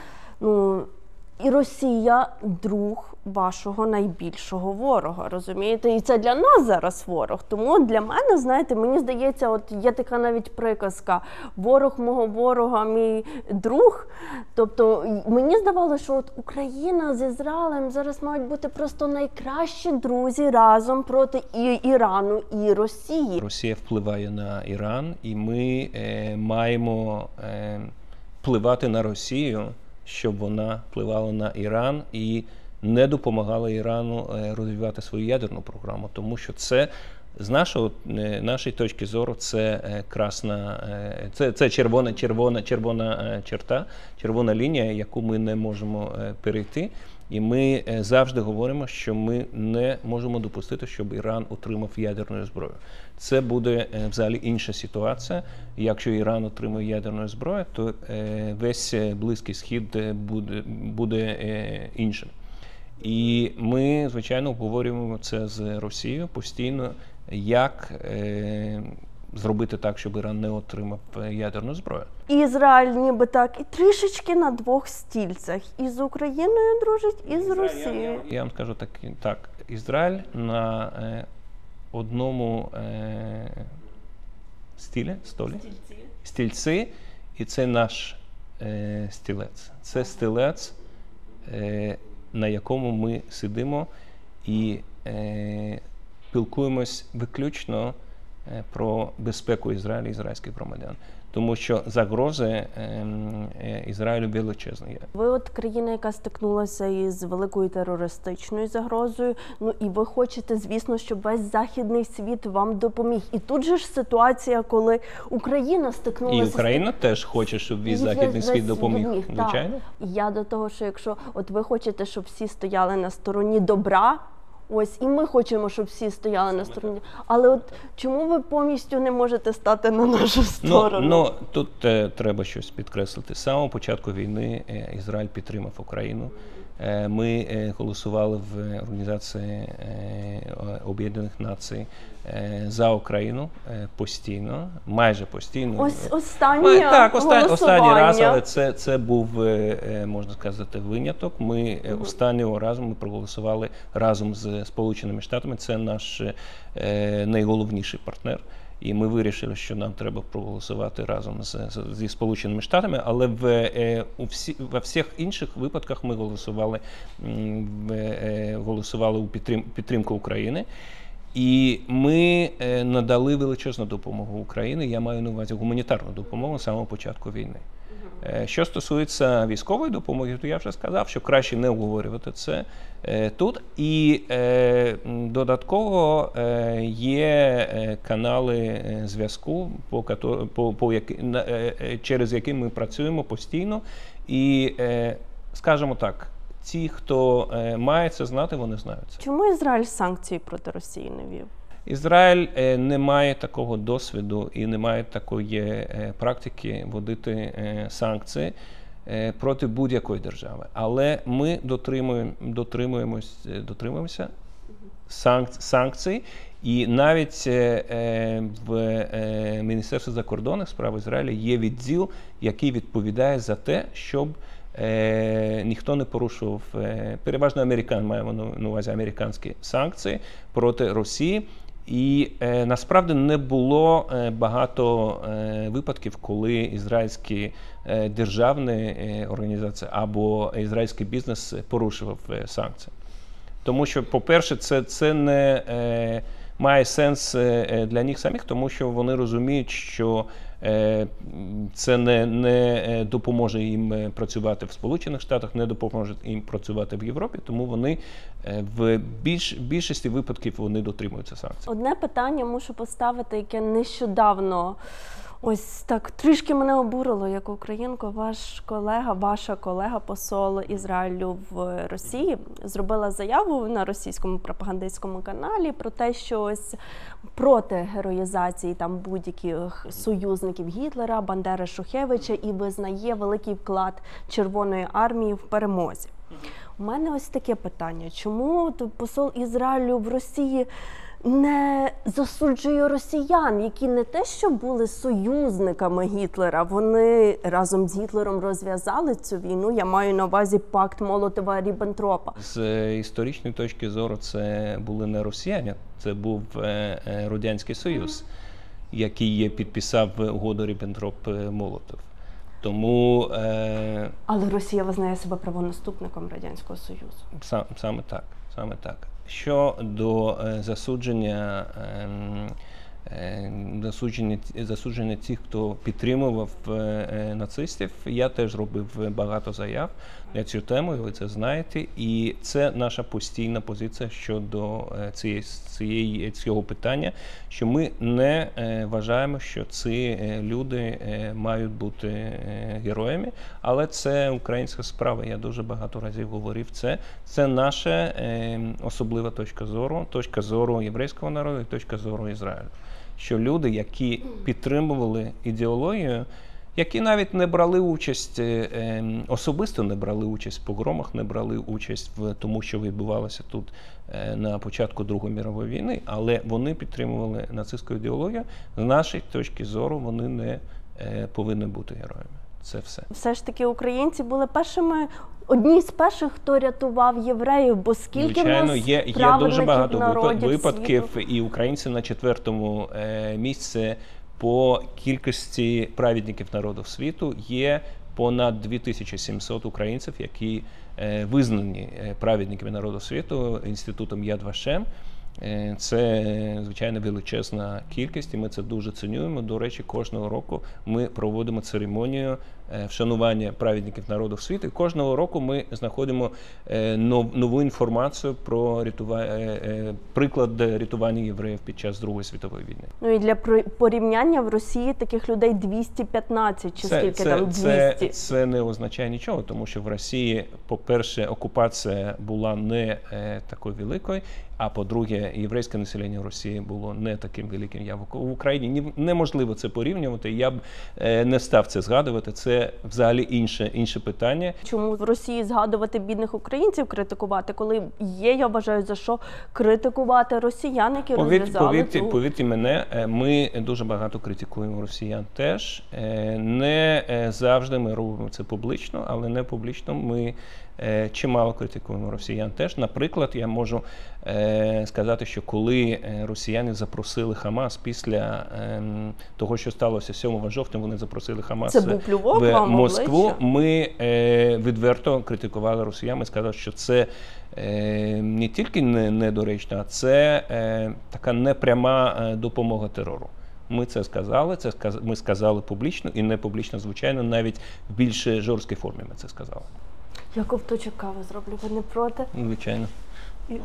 Speaker 1: і Росія – друг вашого найбільшого ворога, розумієте? І це для нас зараз ворог. Тому для мене, знаєте, мені здається, от є така навіть приказка «ворог мого ворога, мій друг». Тобто мені здавалося, що от Україна з Ізраїлем зараз мають бути просто найкращі друзі разом проти і Ірану, і Росії.
Speaker 2: Росія впливає на Іран, і ми маємо впливати на Росію, щоб вона впливала на Іран і не допомагала Ірану розвивати свою ядерну програму. Тому що це, з нашої точки зору, це це червона черта, червона лінія, яку ми не можемо перейти. І ми завжди говоримо, що ми не можемо допустити, щоб Іран отримав ядерну зброю. Це буде взагалі інша ситуація. Якщо Іран отримує ядерну зброю, то весь Близький Схід буде іншим. І ми, звичайно, обговорюємо це з Росією постійно, як зробити так, щоб Іран не отримав ядерну зброю.
Speaker 1: Ізраїль ніби так і трішечки на двох стільцях. І з Україною дружить, і з Росією.
Speaker 2: Я вам скажу так. Ізраїль на одному стільці, і це наш стілець. Це стілець, на якому ми сидимо і спілкуємось виключно про безпеку Ізраїля і ізраїльських громадян. Тому що загрози Ізраїлю величезні.
Speaker 1: Ви от країна, яка стикнулася із великою терористичною загрозою, ну і ви хочете, звісно, щоб весь західний світ вам допоміг. І тут же ж ситуація, коли Україна стикнулася...
Speaker 2: І Україна теж хоче, щоб весь західний світ допоміг, звичайно.
Speaker 1: Я до того, що якщо от ви хочете, щоб всі стояли на стороні добра, ось, і ми хочемо, щоб всі стояли на стороні. Але от чому ви повністю не можете стати на нашу сторону?
Speaker 2: Ну тут треба щось підкреслити. З самого початку війни Ізраїль підтримав Україну. Ми голосували в Організації Об'єднаних Націй за Україну постійно, майже постійно.
Speaker 1: Ось останній
Speaker 2: раз, але це був, можна сказати, виняток. Ми останнього разу ми проголосували разом з Сполученими Штатами. Це наш найголовніший партнер. І ми вирішили, що нам треба проголосувати разом зі Сполученими Штатами, але во всіх інших випадках ми голосували у підтримку України. І ми надали величезну допомогу Україні, я маю на увазі гуманітарну допомогу з самого початку війни. Що стосується військової допомоги, то я вже сказав, що краще не обговорювати це тут. І додатково є канали зв'язку, через які ми працюємо постійно. І, скажімо так, ті, хто має це знати, вони знають це.
Speaker 1: Чому Ізраїль санкції проти Росії не вів?
Speaker 2: Ізраїль не має такого досвіду і не має такої практики вводити санкції проти будь-якої держави. Але ми дотримуємося санкцій, і навіть в Міністерстві закордонних справ Ізраїля є відділ, який відповідає за те, щоб ніхто не порушував, переважно маємо на увазі американські санкції проти Росії. І насправді не було багато випадків, коли ізраїльські державні організації або ізраїльський бізнес порушував санкції. Тому що, по-перше, це не має сенс для них самих, тому що вони розуміють, що це не допоможе їм працювати в Сполучених Штатах, не допоможе їм працювати в Європі, тому вони в більшості випадків вони дотримуються санкцій.
Speaker 1: Одне питання мушу поставити, яке нещодавно ось так трішки мене обурило як українку. Ваша колега, посол Ізраїлю в Росії, зробила заяву на російському пропагандистському каналі про те, що ось проти героїзації там будь-яких союзників Гітлера, Бандери, Шухевича і визнає великий вклад Червоної армії в перемозі. У мене ось таке питання. Чому посол Ізраїлю в Росії не засуджує росіян, які не те, що були союзниками Гітлера, вони разом з Гітлером розв'язали цю війну, я маю на увазі пакт Молотова-Ріббентропа.
Speaker 2: З історичної точки зору це були не росіяни, це був Радянський Союз, який підписав угоду Ріббентроп-Молотов. Тому...
Speaker 1: Але Росія визнає себе правонаступником Радянського Союзу.
Speaker 2: Саме так. Щодо засудження тих, хто підтримував нацистів, я теж робив багато заяв на цю тему, і ви це знаєте. І це наша постійна позиція щодо цього питання, що ми не вважаємо, що ці люди мають бути героями, але це українська справа. Я дуже багато разів говорив це. Це наша особлива точка зору єврейського народу і точка зору Ізраїлю. Що люди, які підтримували ідеологію, які навіть не брали участь, особисто не брали участь в погромах, не брали участь в тому, що відбувалося тут на початку Другої світової війни, але вони підтримували нацистську ідеологію. З нашої точки зору вони не повинні бути героями. Це все.
Speaker 1: Все ж таки українці були першими одні з перших, хто рятував євреїв, бо скільки
Speaker 2: Звичайно,
Speaker 1: в нас
Speaker 2: є дуже
Speaker 1: праведників
Speaker 2: багато
Speaker 1: народів
Speaker 2: випадків,
Speaker 1: світу.
Speaker 2: і українці на 4-му місці по кількості праведників народів світу. Є понад 2700 українців, які визнані праведниками народів світу інститутом Яд Вашем. Це, звичайно, величезна кількість, і ми це дуже цінуємо. До речі, кожного року ми проводимо церемонію вшанування праведників народів світу. І кожного року ми знаходимо нову інформацію про приклад рятування євреїв під час Другої світової війни.
Speaker 1: Ну і для порівняння в Росії таких людей 215, чи скільки там 200?
Speaker 2: Це не означає нічого, тому що в Росії, по-перше, окупація була не такою великою, а по-друге, єврейське населення в Росії було не таким великим, як в Україні. Неможливо це порівнювати, я б не став це згадувати, це взагалі інше питання.
Speaker 1: Чому в Росії згадувати бідних українців, критикувати, коли є, я вважаю, за що критикувати росіян, які розв'язали цю...
Speaker 2: Повірте мене, ми дуже багато критикуємо росіян теж. Не завжди ми робимо це публічно, але не публічно ми чимало критикуємо росіян теж. Наприклад, я можу сказати, що коли росіяни запросили Хамас після того, що сталося 7 жовтня, вони запросили Хамас в Москву, ми відверто критикували росіян, ми сказали, що це не тільки недоречно, а це така непряма допомога терору. Ми це сказали, ми сказали публічно і не публічно, звичайно, навіть в більш жорсткій формі ми це сказали.
Speaker 1: Я ковточок кави зроблю, ви не проти?
Speaker 2: Звичайно.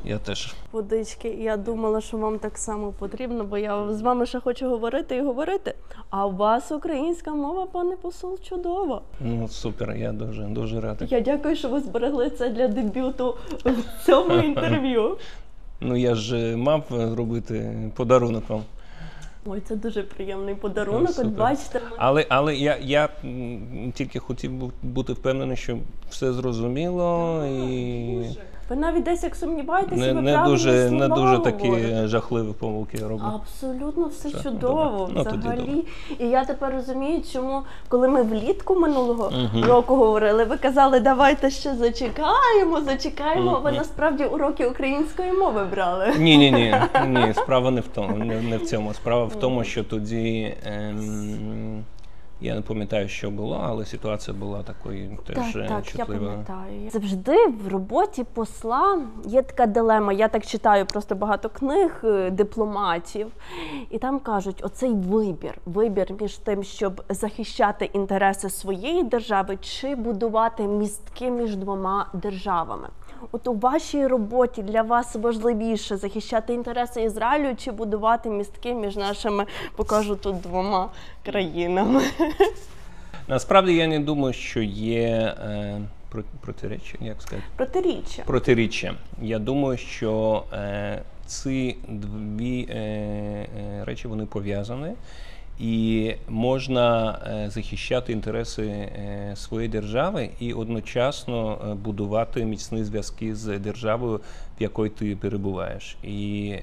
Speaker 2: Я теж.
Speaker 1: Водички. Я думала, що вам так само потрібно, бо я з вами ще хочу говорити і говорити. А у вас українська мова, пане посол, чудова.
Speaker 2: Ну, супер, я дуже радий.
Speaker 1: Я дякую, що ви зберегли це для дебюту в цьому інтерв'ю.
Speaker 2: Ну, я ж мав зробити подарунок вам.
Speaker 1: Ой, це дуже приємний подарунок, от бачите.
Speaker 2: Але я тільки хотів бути впевнений, що все зрозуміло і...
Speaker 1: Ви навіть десь як сумніваєтеся, ви
Speaker 2: не дуже такі жахливі помилки роблю.
Speaker 1: Абсолютно все чудово, взагалі. І я тепер розумію, чому, коли ми влітку минулого року говорили, ви казали, давайте ще зачекаємо, а ви насправді уроки української мови брали.
Speaker 2: Ні, справа не в тому, не в цьому. Справа в тому, що тоді... Я не пам'ятаю, що було, але ситуація була такою теж чутливою.
Speaker 1: Так, я пам'ятаю. Завжди в роботі посла є така дилема. Я так читаю просто багато книг дипломатів, і там кажуть, оцей вибір між тим, щоб захищати інтереси своєї держави, чи будувати містки між двома державами. От у вашій роботі для вас важливіше захищати інтереси Ізраїлю чи будувати містки між нашими, покажу тут, двома країнами?
Speaker 2: Насправді я не думаю, що є протиріччя, як сказати? Протиріччя. Я думаю, що ці дві речі, вони пов'язані. І можна захищати інтереси своєї держави і одночасно будувати міцні зв'язки з державою, в якій ти перебуваєш. І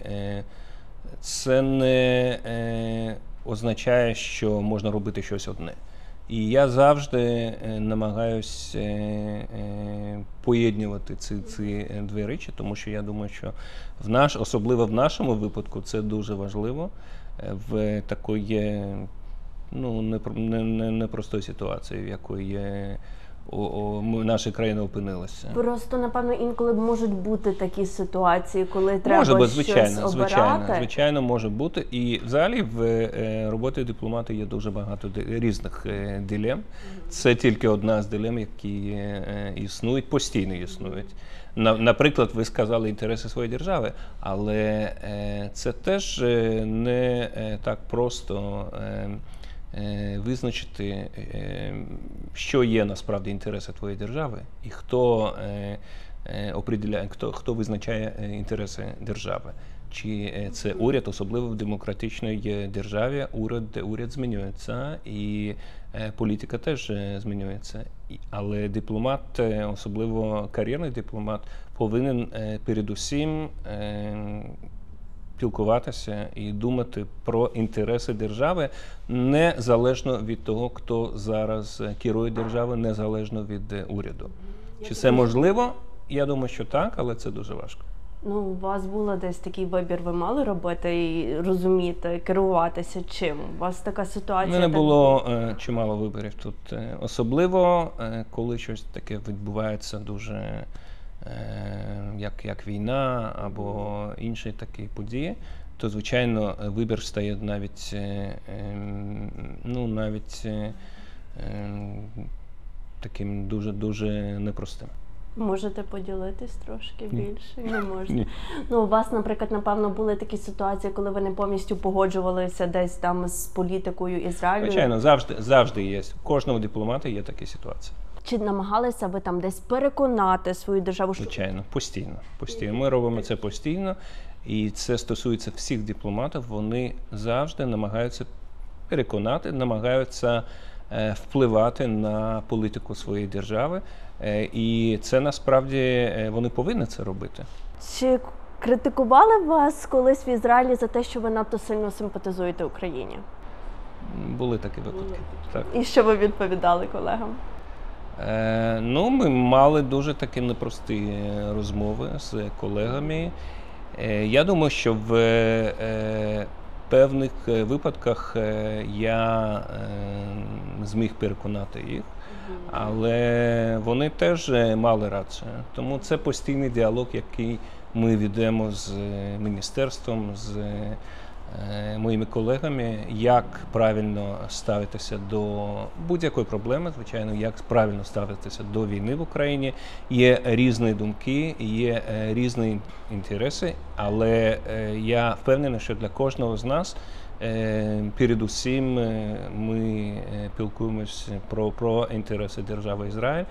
Speaker 2: це не означає, що можна робити щось одне. І я завжди намагаюся поєднувати ці дві речі, тому що я думаю, що особливо в нашому випадку це дуже важливо. В такої непростої ситуації, в якої наша країна опинилася.
Speaker 1: Просто, напевно, інколи можуть бути такі ситуації, коли треба щось обирати.
Speaker 2: Звичайно, може бути. І взагалі в роботі дипломата є дуже багато різних дилем. Це тільки одна з дилем, які існують, постійно існують. Наприклад, ви сказали інтереси своєї держави, але це теж не так просто визначити, що є насправді інтереси твоєї держави і хто визначає інтереси держави. Чи це уряд, особливо в демократичній державі, уряд змінюється і політика теж змінюється. Але дипломат, особливо кар'єрний дипломат, повинен передусім спілкуватися і думати про інтереси держави, незалежно від того, хто зараз керує державою, незалежно від уряду. Чи це можливо? Я думаю, що так, але це дуже важко.
Speaker 1: Ну, у вас було десь такий вибір, ви мали робити і розуміти, керуватися чим? У вас така
Speaker 2: У
Speaker 1: ситуація?
Speaker 2: мене було чимало виборів тут. Особливо, коли щось таке відбувається дуже, як війна або інші такі події, то, звичайно, вибір стає навіть таким дуже непростим.
Speaker 1: Можете поділитись трошки більше? Не можна.
Speaker 2: Ні.
Speaker 1: Ну, у вас, наприклад, напевно, були такі ситуації, коли ви не повністю погоджувалися десь там з політикою Ізраїлю?
Speaker 2: Звичайно, завжди є. У кожного дипломата є такі ситуації.
Speaker 1: Чи намагалися ви там десь переконати свою державу?
Speaker 2: Звичайно, постійно. Ми робимо це постійно, і це стосується всіх дипломатів. Вони завжди намагаються переконати, намагаються впливати на політику своєї держави. І це насправді вони повинні це робити.
Speaker 1: Чи критикували вас колись в Ізраїлі за те, що ви надто сильно симпатизуєте Україні?
Speaker 2: Були такі випадки. Так.
Speaker 1: І що ви відповідали колегам?
Speaker 2: Ми мали дуже такі непрості розмови з колегами. Я думаю, що в певних випадках я зміг переконати їх, але вони теж мали рацію. Тому це постійний діалог, який ми ведемо з міністерством, з моїми колегами, як правильно ставитися до будь-якої проблеми, звичайно, як правильно ставитися до війни в Україні. Є різні думки, є різні інтереси, але я впевнений, що для кожного з нас передусім ми спілкуємося про інтереси держави Ізраїль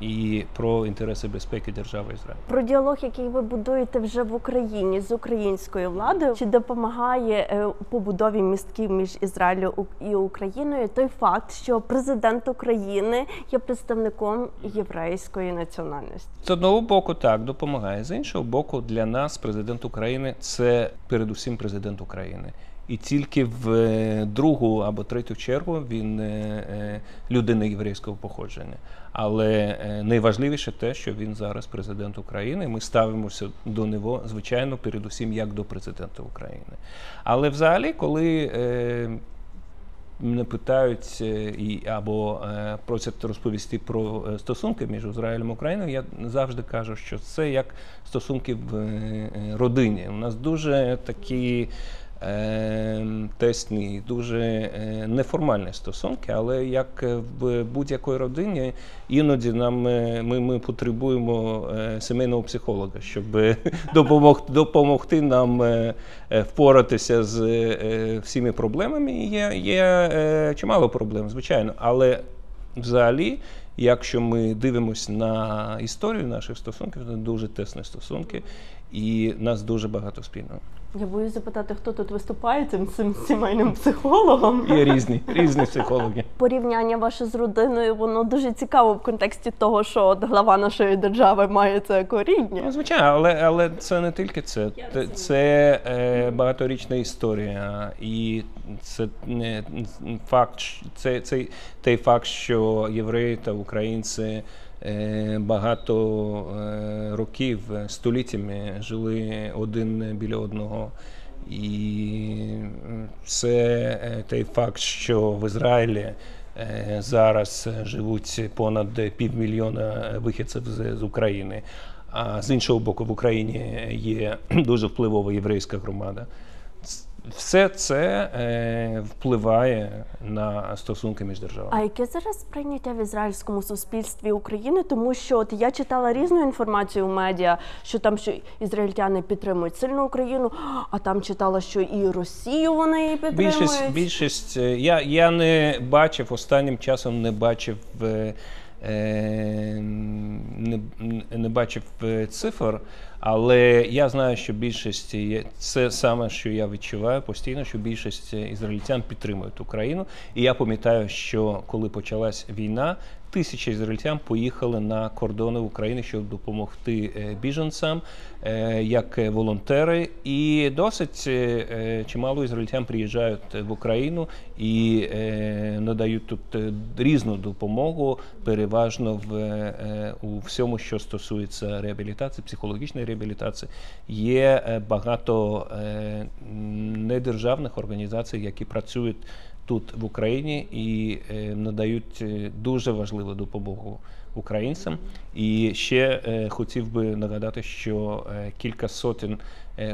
Speaker 2: і про інтереси безпеки держави Ізраїль.
Speaker 1: Про діалог, який ви будуєте вже в Україні з українською владою, чи допомагає побудові містків між Ізраїлем і Україною той факт, що президент України є представником єврейської національності?
Speaker 2: З одного боку, так, допомагає. З іншого боку, для нас президент України – це передусім президент України. І тільки в другу або третю чергу він людина єврейського походження. Але найважливіше те, що він зараз президент України. Ми ставимося до нього, звичайно, передусім як до президента України. Але взагалі, коли мене питають або просять розповісти про стосунки між Ізраїлем і Україною, я завжди кажу, що це як стосунки в родині. У нас дуже такі тесні, дуже неформальні стосунки, але як в будь-якій родині, іноді ми потребуємо сімейного психолога, щоб допомогти нам впоратися з всіми проблемами. Є чимало проблем, звичайно, але взагалі, якщо ми дивимося на історію наших стосунків, це дуже тесні стосунки, і нас дуже багато спільного.
Speaker 1: Я боюсь запитати, хто тут виступає цим сімейним психологом.
Speaker 2: Є різні психологи.
Speaker 1: Порівняння ваше з родиною, воно дуже цікаво в контексті того, що от глава нашої держави має це коріння.
Speaker 2: Ну, звичайно, але це не тільки це. Це багаторічна історія. І це факт, той факт, що євреї та українці багато років, століттями жили один біля одного. І це той факт, що в Ізраїлі зараз живуть понад 500 000 вихідців з України, а з іншого боку в Україні є дуже впливова єврейська громада. Все це впливає на стосунки між державами.
Speaker 1: А яке зараз сприйняття в ізраїльському суспільстві України? Тому що от я читала різну інформацію в медіа, що там що ізраїльтяни підтримують сильну Україну, а там читала, що і Росію вони її підтримують.
Speaker 2: Більшість я не бачив, останнім часом не бачив цифр, але я знаю, що більшість, це саме, що я відчуваю постійно, що більшість ізраїльтян підтримують Україну. І я пам'ятаю, що коли почалась війна, тисячі ізраїльтян поїхали на кордони України, щоб допомогти біженцям, як волонтери. І досить чимало ізраїльтян приїжджають в Україну і надають тут різну допомогу, переважно у всьому, що стосується реабілітації, психологічної реабілітації. Є багато недержавних організацій, які працюють тут в Україні і надають дуже важливу допомогу українцям. І ще хотів би нагадати, що кілька сотень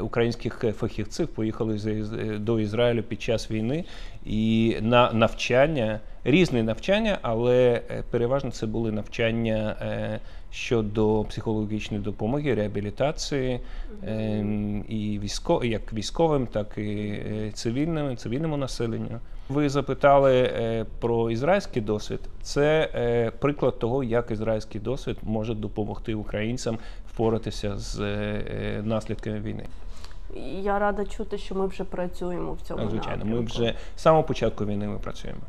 Speaker 2: українських фахівців поїхали до Ізраїлю під час війни і на навчання, різні навчання, але переважно це були навчання щодо психологічної допомоги, реабілітації, і як військовим, так і цивільному населенню. Ви запитали про ізраїльський досвід. Це приклад того, як ізраїльський досвід може допомогти українцям впоратися з наслідками війни.
Speaker 1: Я рада чути, що ми вже працюємо в цьому напрямку.
Speaker 2: Звичайно, ми вже з самого початку війни ми працюємо.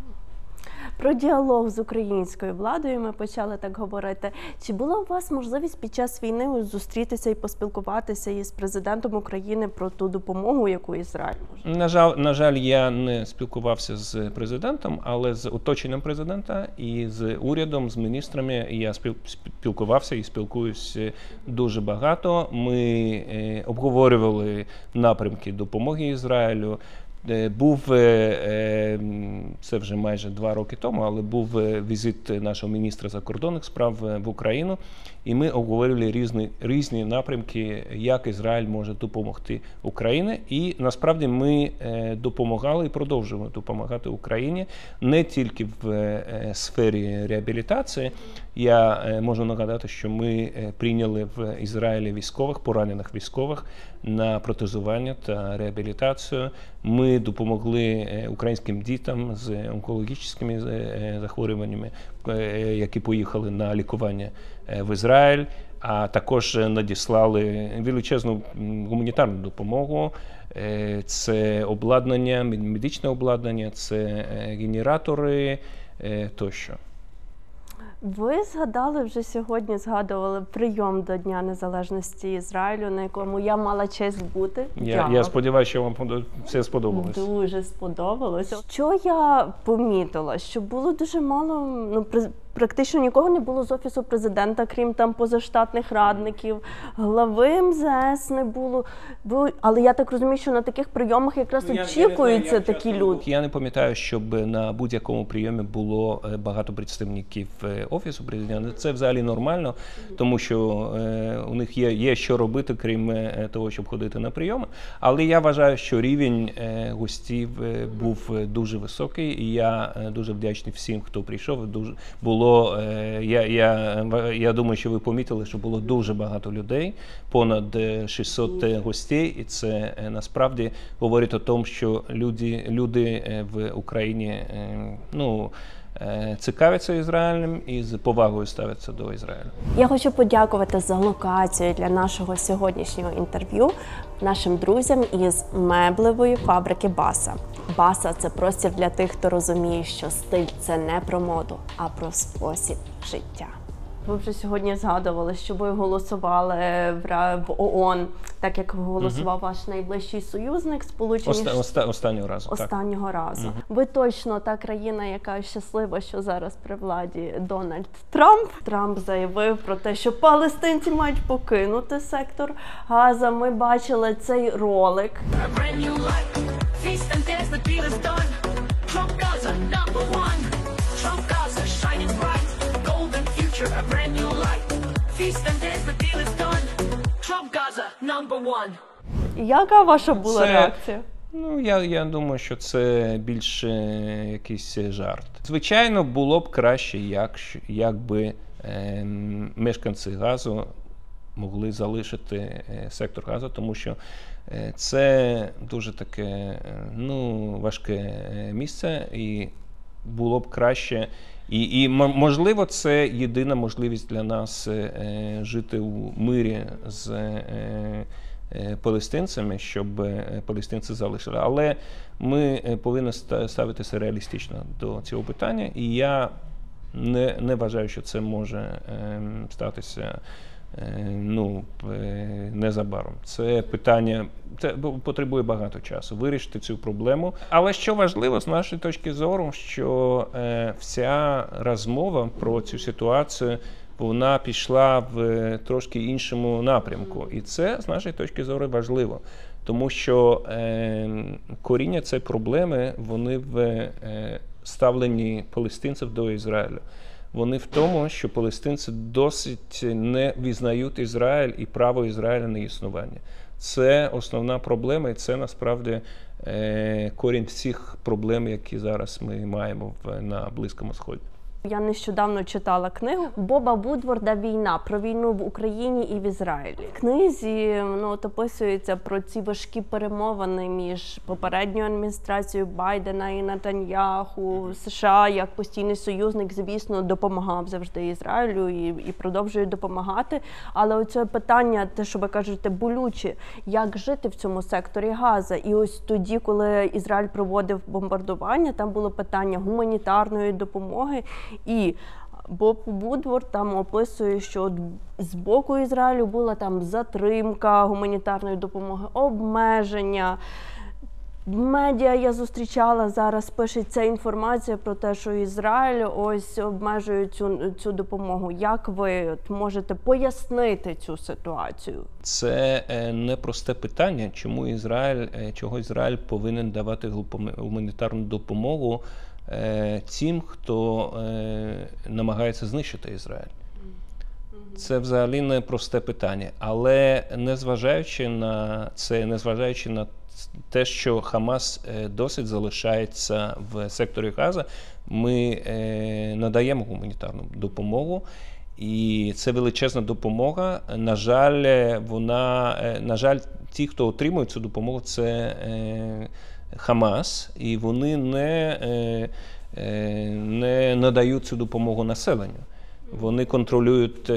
Speaker 1: Про діалог з українською владою ми почали так говорити. Чи була у вас можливість під час війни зустрітися і поспілкуватися із президентом України про ту допомогу, яку Ізраїль може?
Speaker 2: На жаль, я не спілкувався з президентом, але з оточенням президента і з урядом, з міністрами я спілкувався і спілкуюсь дуже багато. Ми обговорювали напрямки допомоги Ізраїлю. Був, це вже майже 2 роки тому, але був візит нашого міністра закордонних справ в Україну, і ми обговорювали різні напрямки, як Ізраїль може допомогти Україні. І насправді ми допомагали і продовжуємо допомагати Україні не тільки в сфері реабілітації. Я можу нагадати, що ми прийняли в Ізраїлі поранених військових на протезування та реабілітацію. Ми допомогли українським дітям з онкологічними захворюваннями, які поїхали на лікування в Ізраїль, а також надіслали величезну гуманітарну допомогу. Це обладнання, медичне обладнання, це генератори тощо.
Speaker 1: Ви згадували прийом до Дня Незалежності Ізраїлю, на якому я мала честь бути.
Speaker 2: Я сподіваюся, що вам все сподобалось.
Speaker 1: Дуже сподобалося. Що я помітила? Що було дуже мало, практично нікого не було з Офісу президента, крім там позаштатних радників, глави МЗС не було. Але я так розумію, що на таких прийомах якраз очікуються такі люди.
Speaker 2: Я не пам'ятаю, щоб на будь-якому прийомі було багато представників Офісу президента. Це взагалі нормально, тому що у них є що робити, крім того, щоб ходити на прийоми. Але я вважаю, що рівень гостів був дуже високий, і я дуже вдячний всім, хто прийшов. Я думаю, що ви помітили, що було дуже багато людей, понад 600 гостей, і це насправді говорить о тому, що люди в Україні цікавляться Ізраїлем і з повагою ставляться до Ізраїлю.
Speaker 1: Я хочу подякувати за локацію для нашого сьогоднішнього інтерв'ю нашим друзям із меблевої фабрики Баса. Баса – це простір для тих, хто розуміє, що стиль – це не про моду, а про спосіб життя. Ви вже сьогодні згадували, що ви голосували в ООН, так як голосував ваш найближчий союзник Сполучені Штати. Останнього разу. Ви точно та країна, яка щаслива, що зараз при владі Дональд Трамп. Трамп заявив про те, що палестинці мають покинути сектор Газа. Ми бачили цей ролик.
Speaker 3: A brand new light. Feast and dance, the deal is done. Trump Gaza, #1.
Speaker 1: Яка ваша була реакція?
Speaker 2: Я думаю, що це більше якийсь жарт. Звичайно, було б краще, якби мешканці Газу могли залишити сектор Газу, тому що це дуже таке важке місце, і було б краще. І можливо, це єдина можливість для нас жити у мирі з палестинцями, щоб палестинці залишили. Але ми повинні ставитися реалістично до цього питання. І я Не вважаю, що це може статися незабаром. Це питання, це потребує багато часу вирішити цю проблему. Але що важливо з нашої точки зору, що вся розмова про цю ситуацію, вона пішла в трошки іншому напрямку. І це, з нашої точки зору, важливо. Тому що коріння цієї проблеми, вони в ставленні палестинців до Ізраїлю. Вони в тому, що палестинці досить не визнають Ізраїль і право Ізраїля на існування. Це основна проблема, і це насправді корінь всіх проблем, які зараз ми маємо на Близькому Сході.
Speaker 1: Я нещодавно читала книгу Боба Вудворда «Війна» про війну в Україні і в Ізраїлі. В книзі описується про ці важкі перемовини між попередньою адміністрацією Байдена і Нетаньяху. США, як постійний союзник, звісно, допомагав завжди Ізраїлю і продовжує допомагати. Але оце питання, те, що ви кажете, болюче, як жити в цьому секторі Газа. І ось тоді, коли Ізраїль проводив бомбардування, там було питання гуманітарної допомоги. І Боб Вудворд там описує, що з боку Ізраїлю була там затримка гуманітарної допомоги, обмеження. В медіа я зустрічала, зараз пишеться інформація про те, що Ізраїль ось обмежує цю допомогу. Як ви можете пояснити цю ситуацію?
Speaker 2: Це непросте питання, чого Ізраїль повинен давати гуманітарну допомогу тим, хто намагається знищити Ізраїль. Це взагалі не просте питання. Але незважаючи на це, незважаючи на те, що Хамас досить залишається в секторі Газа, ми надаємо гуманітарну допомогу. І це величезна допомога. На жаль, ті, хто отримує цю допомогу, це Хамас, і вони не надають цю допомогу населенню. Вони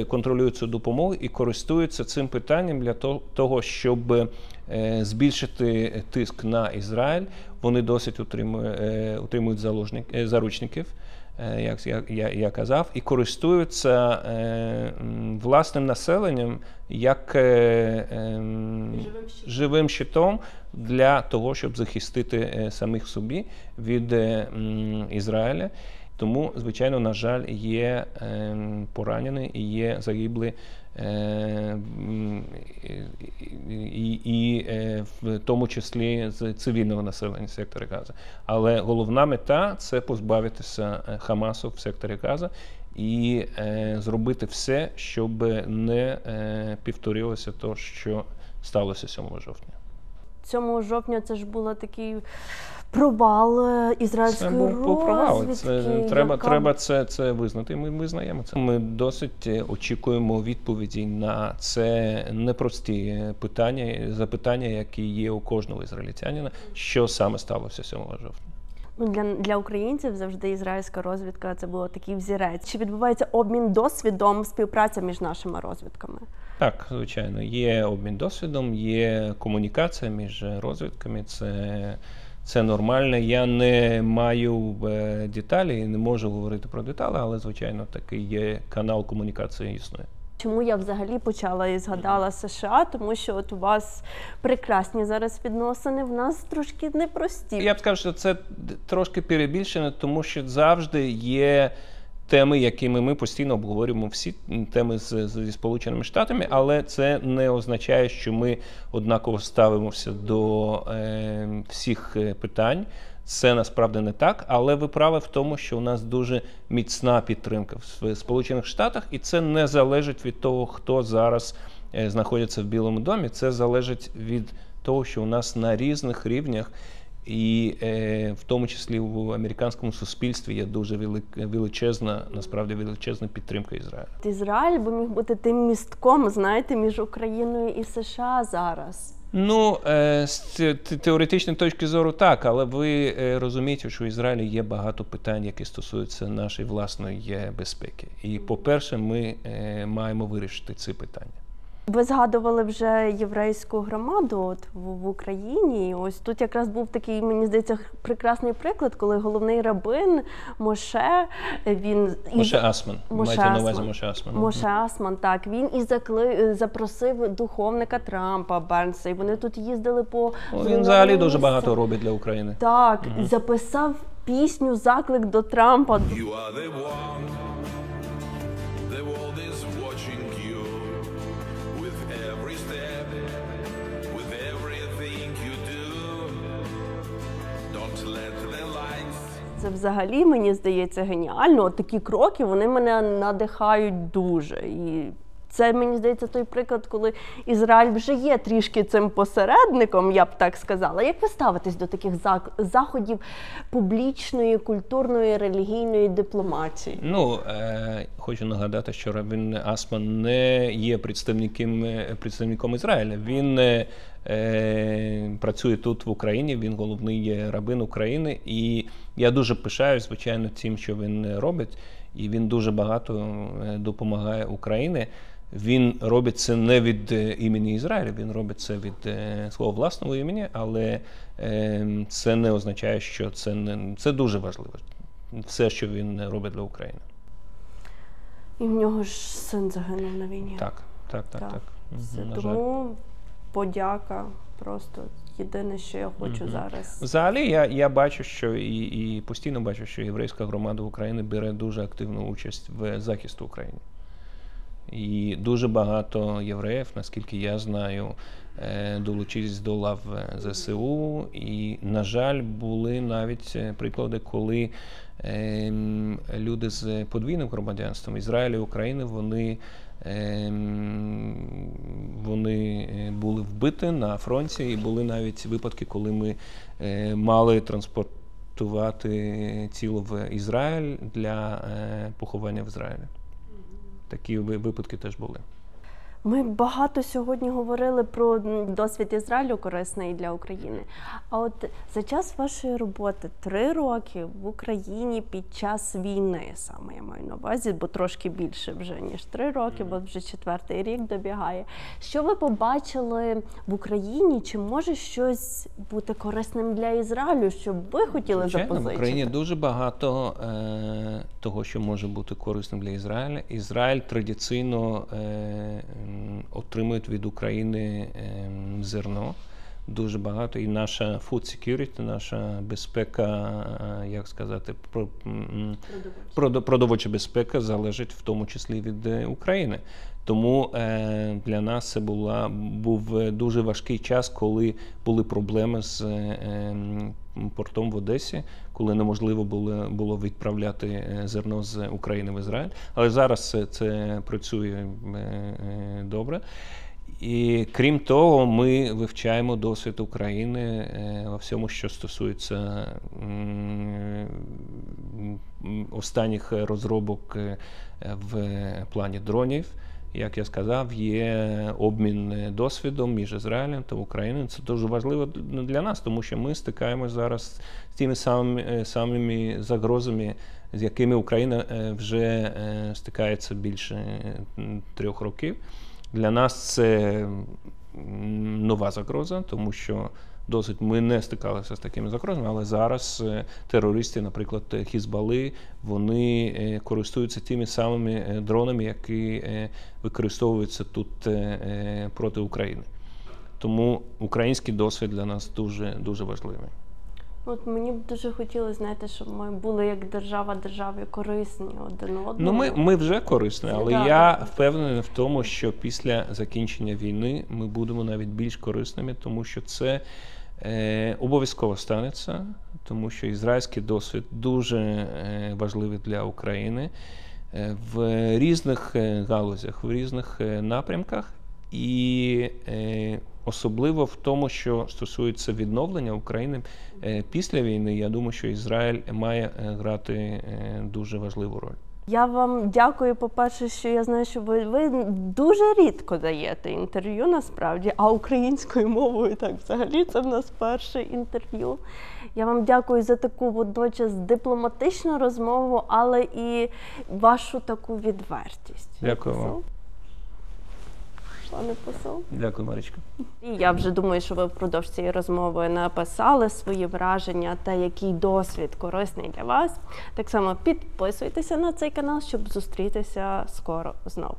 Speaker 2: контролюють цю допомогу і користуються цим питанням для того, щоб збільшити тиск на Ізраїль. Вони досить утримують заручників, як я казав, і користуються власним населенням як живим щитом для того, щоб захистити самих собі від Ізраїля. Тому, звичайно, на жаль, є поранені і є загиблі, і в тому числі з цивільного населення сектору Газа. Але головна мета – це позбавитися Хамасу в секторі Газа і зробити все, щоб не повторилося те, що сталося 7 жовтня.
Speaker 1: 7 жовтня це ж було такий провал ізраїльської розвідки.
Speaker 2: Треба це визнати, ми визнаємо це. Ми досить очікуємо відповіді на це непрості запитання, які є у кожного ізраїльтянина, що саме сталося 7 жовтня.
Speaker 1: Для українців завжди ізраїльська розвідка – це був такий взірець. Чи відбувається обмін досвідом, співпраця між нашими розвідками?
Speaker 2: Так, звичайно. Є обмін досвідом, є комунікація між розвідками. Це нормально. Я не маю деталі, не можу говорити про деталі, але, звичайно, такий є канал комунікації існує.
Speaker 1: Чому я взагалі почала і згадала США? Тому що от у вас прекрасні зараз відносини, в нас трошки непрості.
Speaker 2: Я б сказав, що це трошки перебільшено, тому що завжди є теми, якими ми постійно обговорюємо, всі теми зі Сполученими Штатами, але це не означає, що ми однаково ставимося до всіх питань. Це насправді не так, але ви праві в тому, що у нас дуже міцна підтримка в Сполучених Штатах, і це не залежить від того, хто зараз знаходиться в Білому домі, це залежить від того, що у нас на різних рівнях, і в тому числі в американському суспільстві є дуже величезна підтримка Ізраїлю.
Speaker 1: Ізраїль би міг бути тим містком, знаєте, між Україною і США зараз.
Speaker 2: Ну, з теоретичної точки зору так, але ви розумієте, що в Ізраїлі є багато питань, які стосуються нашої власної безпеки. І, по-перше, ми маємо вирішити ці питання.
Speaker 1: Ви згадували вже єврейську громаду от в Україні. І ось тут якраз був такий, мені здається, прекрасний приклад, коли головний рабин Моше, він...
Speaker 2: Моше Асман. Маєте на увазі Моше Асман.
Speaker 1: Моше Асман, так. Він і запросив духовника Трампа Бернса, і вони тут їздили по...
Speaker 2: Він взагалі дуже багато робить для України.
Speaker 1: Так, записав пісню «Заклик до Трампа».
Speaker 4: You are the one. The world is watching you with every step, with everything you do. Don't let the lights.
Speaker 1: Це взагалі, мені здається, геніально. От такі кроки, вони мене надихають дуже. І це, мені здається, той приклад, коли Ізраїль вже є трішки цим посередником, я б так сказала. Як ви ставитесь до таких заходів публічної, культурної, релігійної дипломатії?
Speaker 2: Ну, хочу нагадати, що рабин Асман не є представником Ізраїля. Він працює тут в Україні, він головний рабин України. І я дуже пишаюсь, звичайно, тим, що він робить. І він дуже багато допомагає Україні. Він робить це не від імені Ізраїля, він робить це від свого власного імені, але це не означає, що це дуже важливо. Все, що він робить для України.
Speaker 1: І в нього ж син загинув на війні.
Speaker 2: Так.
Speaker 1: Тому подяка просто єдине, що я хочу зараз.
Speaker 2: Взагалі, я бачу, що і постійно бачу, що єврейська громада України бере дуже активну участь в захисті України. І дуже багато євреїв, наскільки я знаю, долучились до лав ЗСУ. І, на жаль, були навіть приклади, коли люди з подвійним громадянством Ізраїля і України, вони були вбиті на фронті, і були навіть випадки, коли ми мали транспортувати тіло в Ізраїль для поховання в Ізраїлі. Такі випадки теж були.
Speaker 1: Ми багато сьогодні говорили про досвід Ізраїлю корисний для України. А от за час вашої роботи 3 роки в Україні під час війни, саме я маю на увазі, бо трошки більше вже, ніж 3 роки, бо вже 4-й рік добігає. Що ви побачили в Україні? Чи може щось бути корисним для Ізраїлю, що б ви хотіли запозичити?
Speaker 2: В Україні дуже багато того, що може бути корисним для Ізраїля. Ізраїль традиційно отримує від України зерно. Дуже багато. І наша food security, наша безпека, як сказати, продовольча безпека залежить в тому числі від України. Тому для нас це був дуже важкий час, коли були проблеми з портом в Одесі, коли неможливо було відправляти зерно з України в Ізраїль. Але зараз це працює добре. І крім того, ми вивчаємо досвід України во всьому, що стосується останніх розробок в плані дронів. Як я сказав, є обмін досвідом між Ізраїлем та Україною. Це дуже важливо для нас, тому що ми стикаємося зараз з тими самими загрозами, з якими Україна вже стикається більше 3 років. Для нас це нова загроза, тому що досить ми не стикалися з такими загрозами, але зараз терористи, наприклад, Хізбалли, вони користуються тими самими дронами, які використовуються тут проти України. Тому український досвід для нас дуже важливий.
Speaker 1: От мені б дуже хотілося, знаєте, щоб ми були як держава державі корисні один одному.
Speaker 2: Ну, ми вже корисні, але я впевнений в тому, що після закінчення війни ми будемо навіть більш корисними, тому що це обов'язково станеться, тому що ізраїльський досвід дуже важливий для України в різних галузях, в різних напрямках. І особливо в тому, що стосується відновлення України після війни, я думаю, що Ізраїль має грати дуже важливу роль.
Speaker 1: Я вам дякую, по-перше, що я знаю, що ви дуже рідко даєте інтерв'ю, насправді, а українською мовою, так, взагалі, це в нас перше інтерв'ю. Я вам дякую за таку водночас дипломатичну розмову, але і вашу таку відвертість.
Speaker 2: Дякую вам.
Speaker 1: пане посол.
Speaker 2: Дякую, Марічка.
Speaker 1: І я вже думаю, що ви впродовж цієї розмови написали свої враження та який досвід корисний для вас. Так само підписуйтеся на цей канал, щоб зустрітися скоро знову.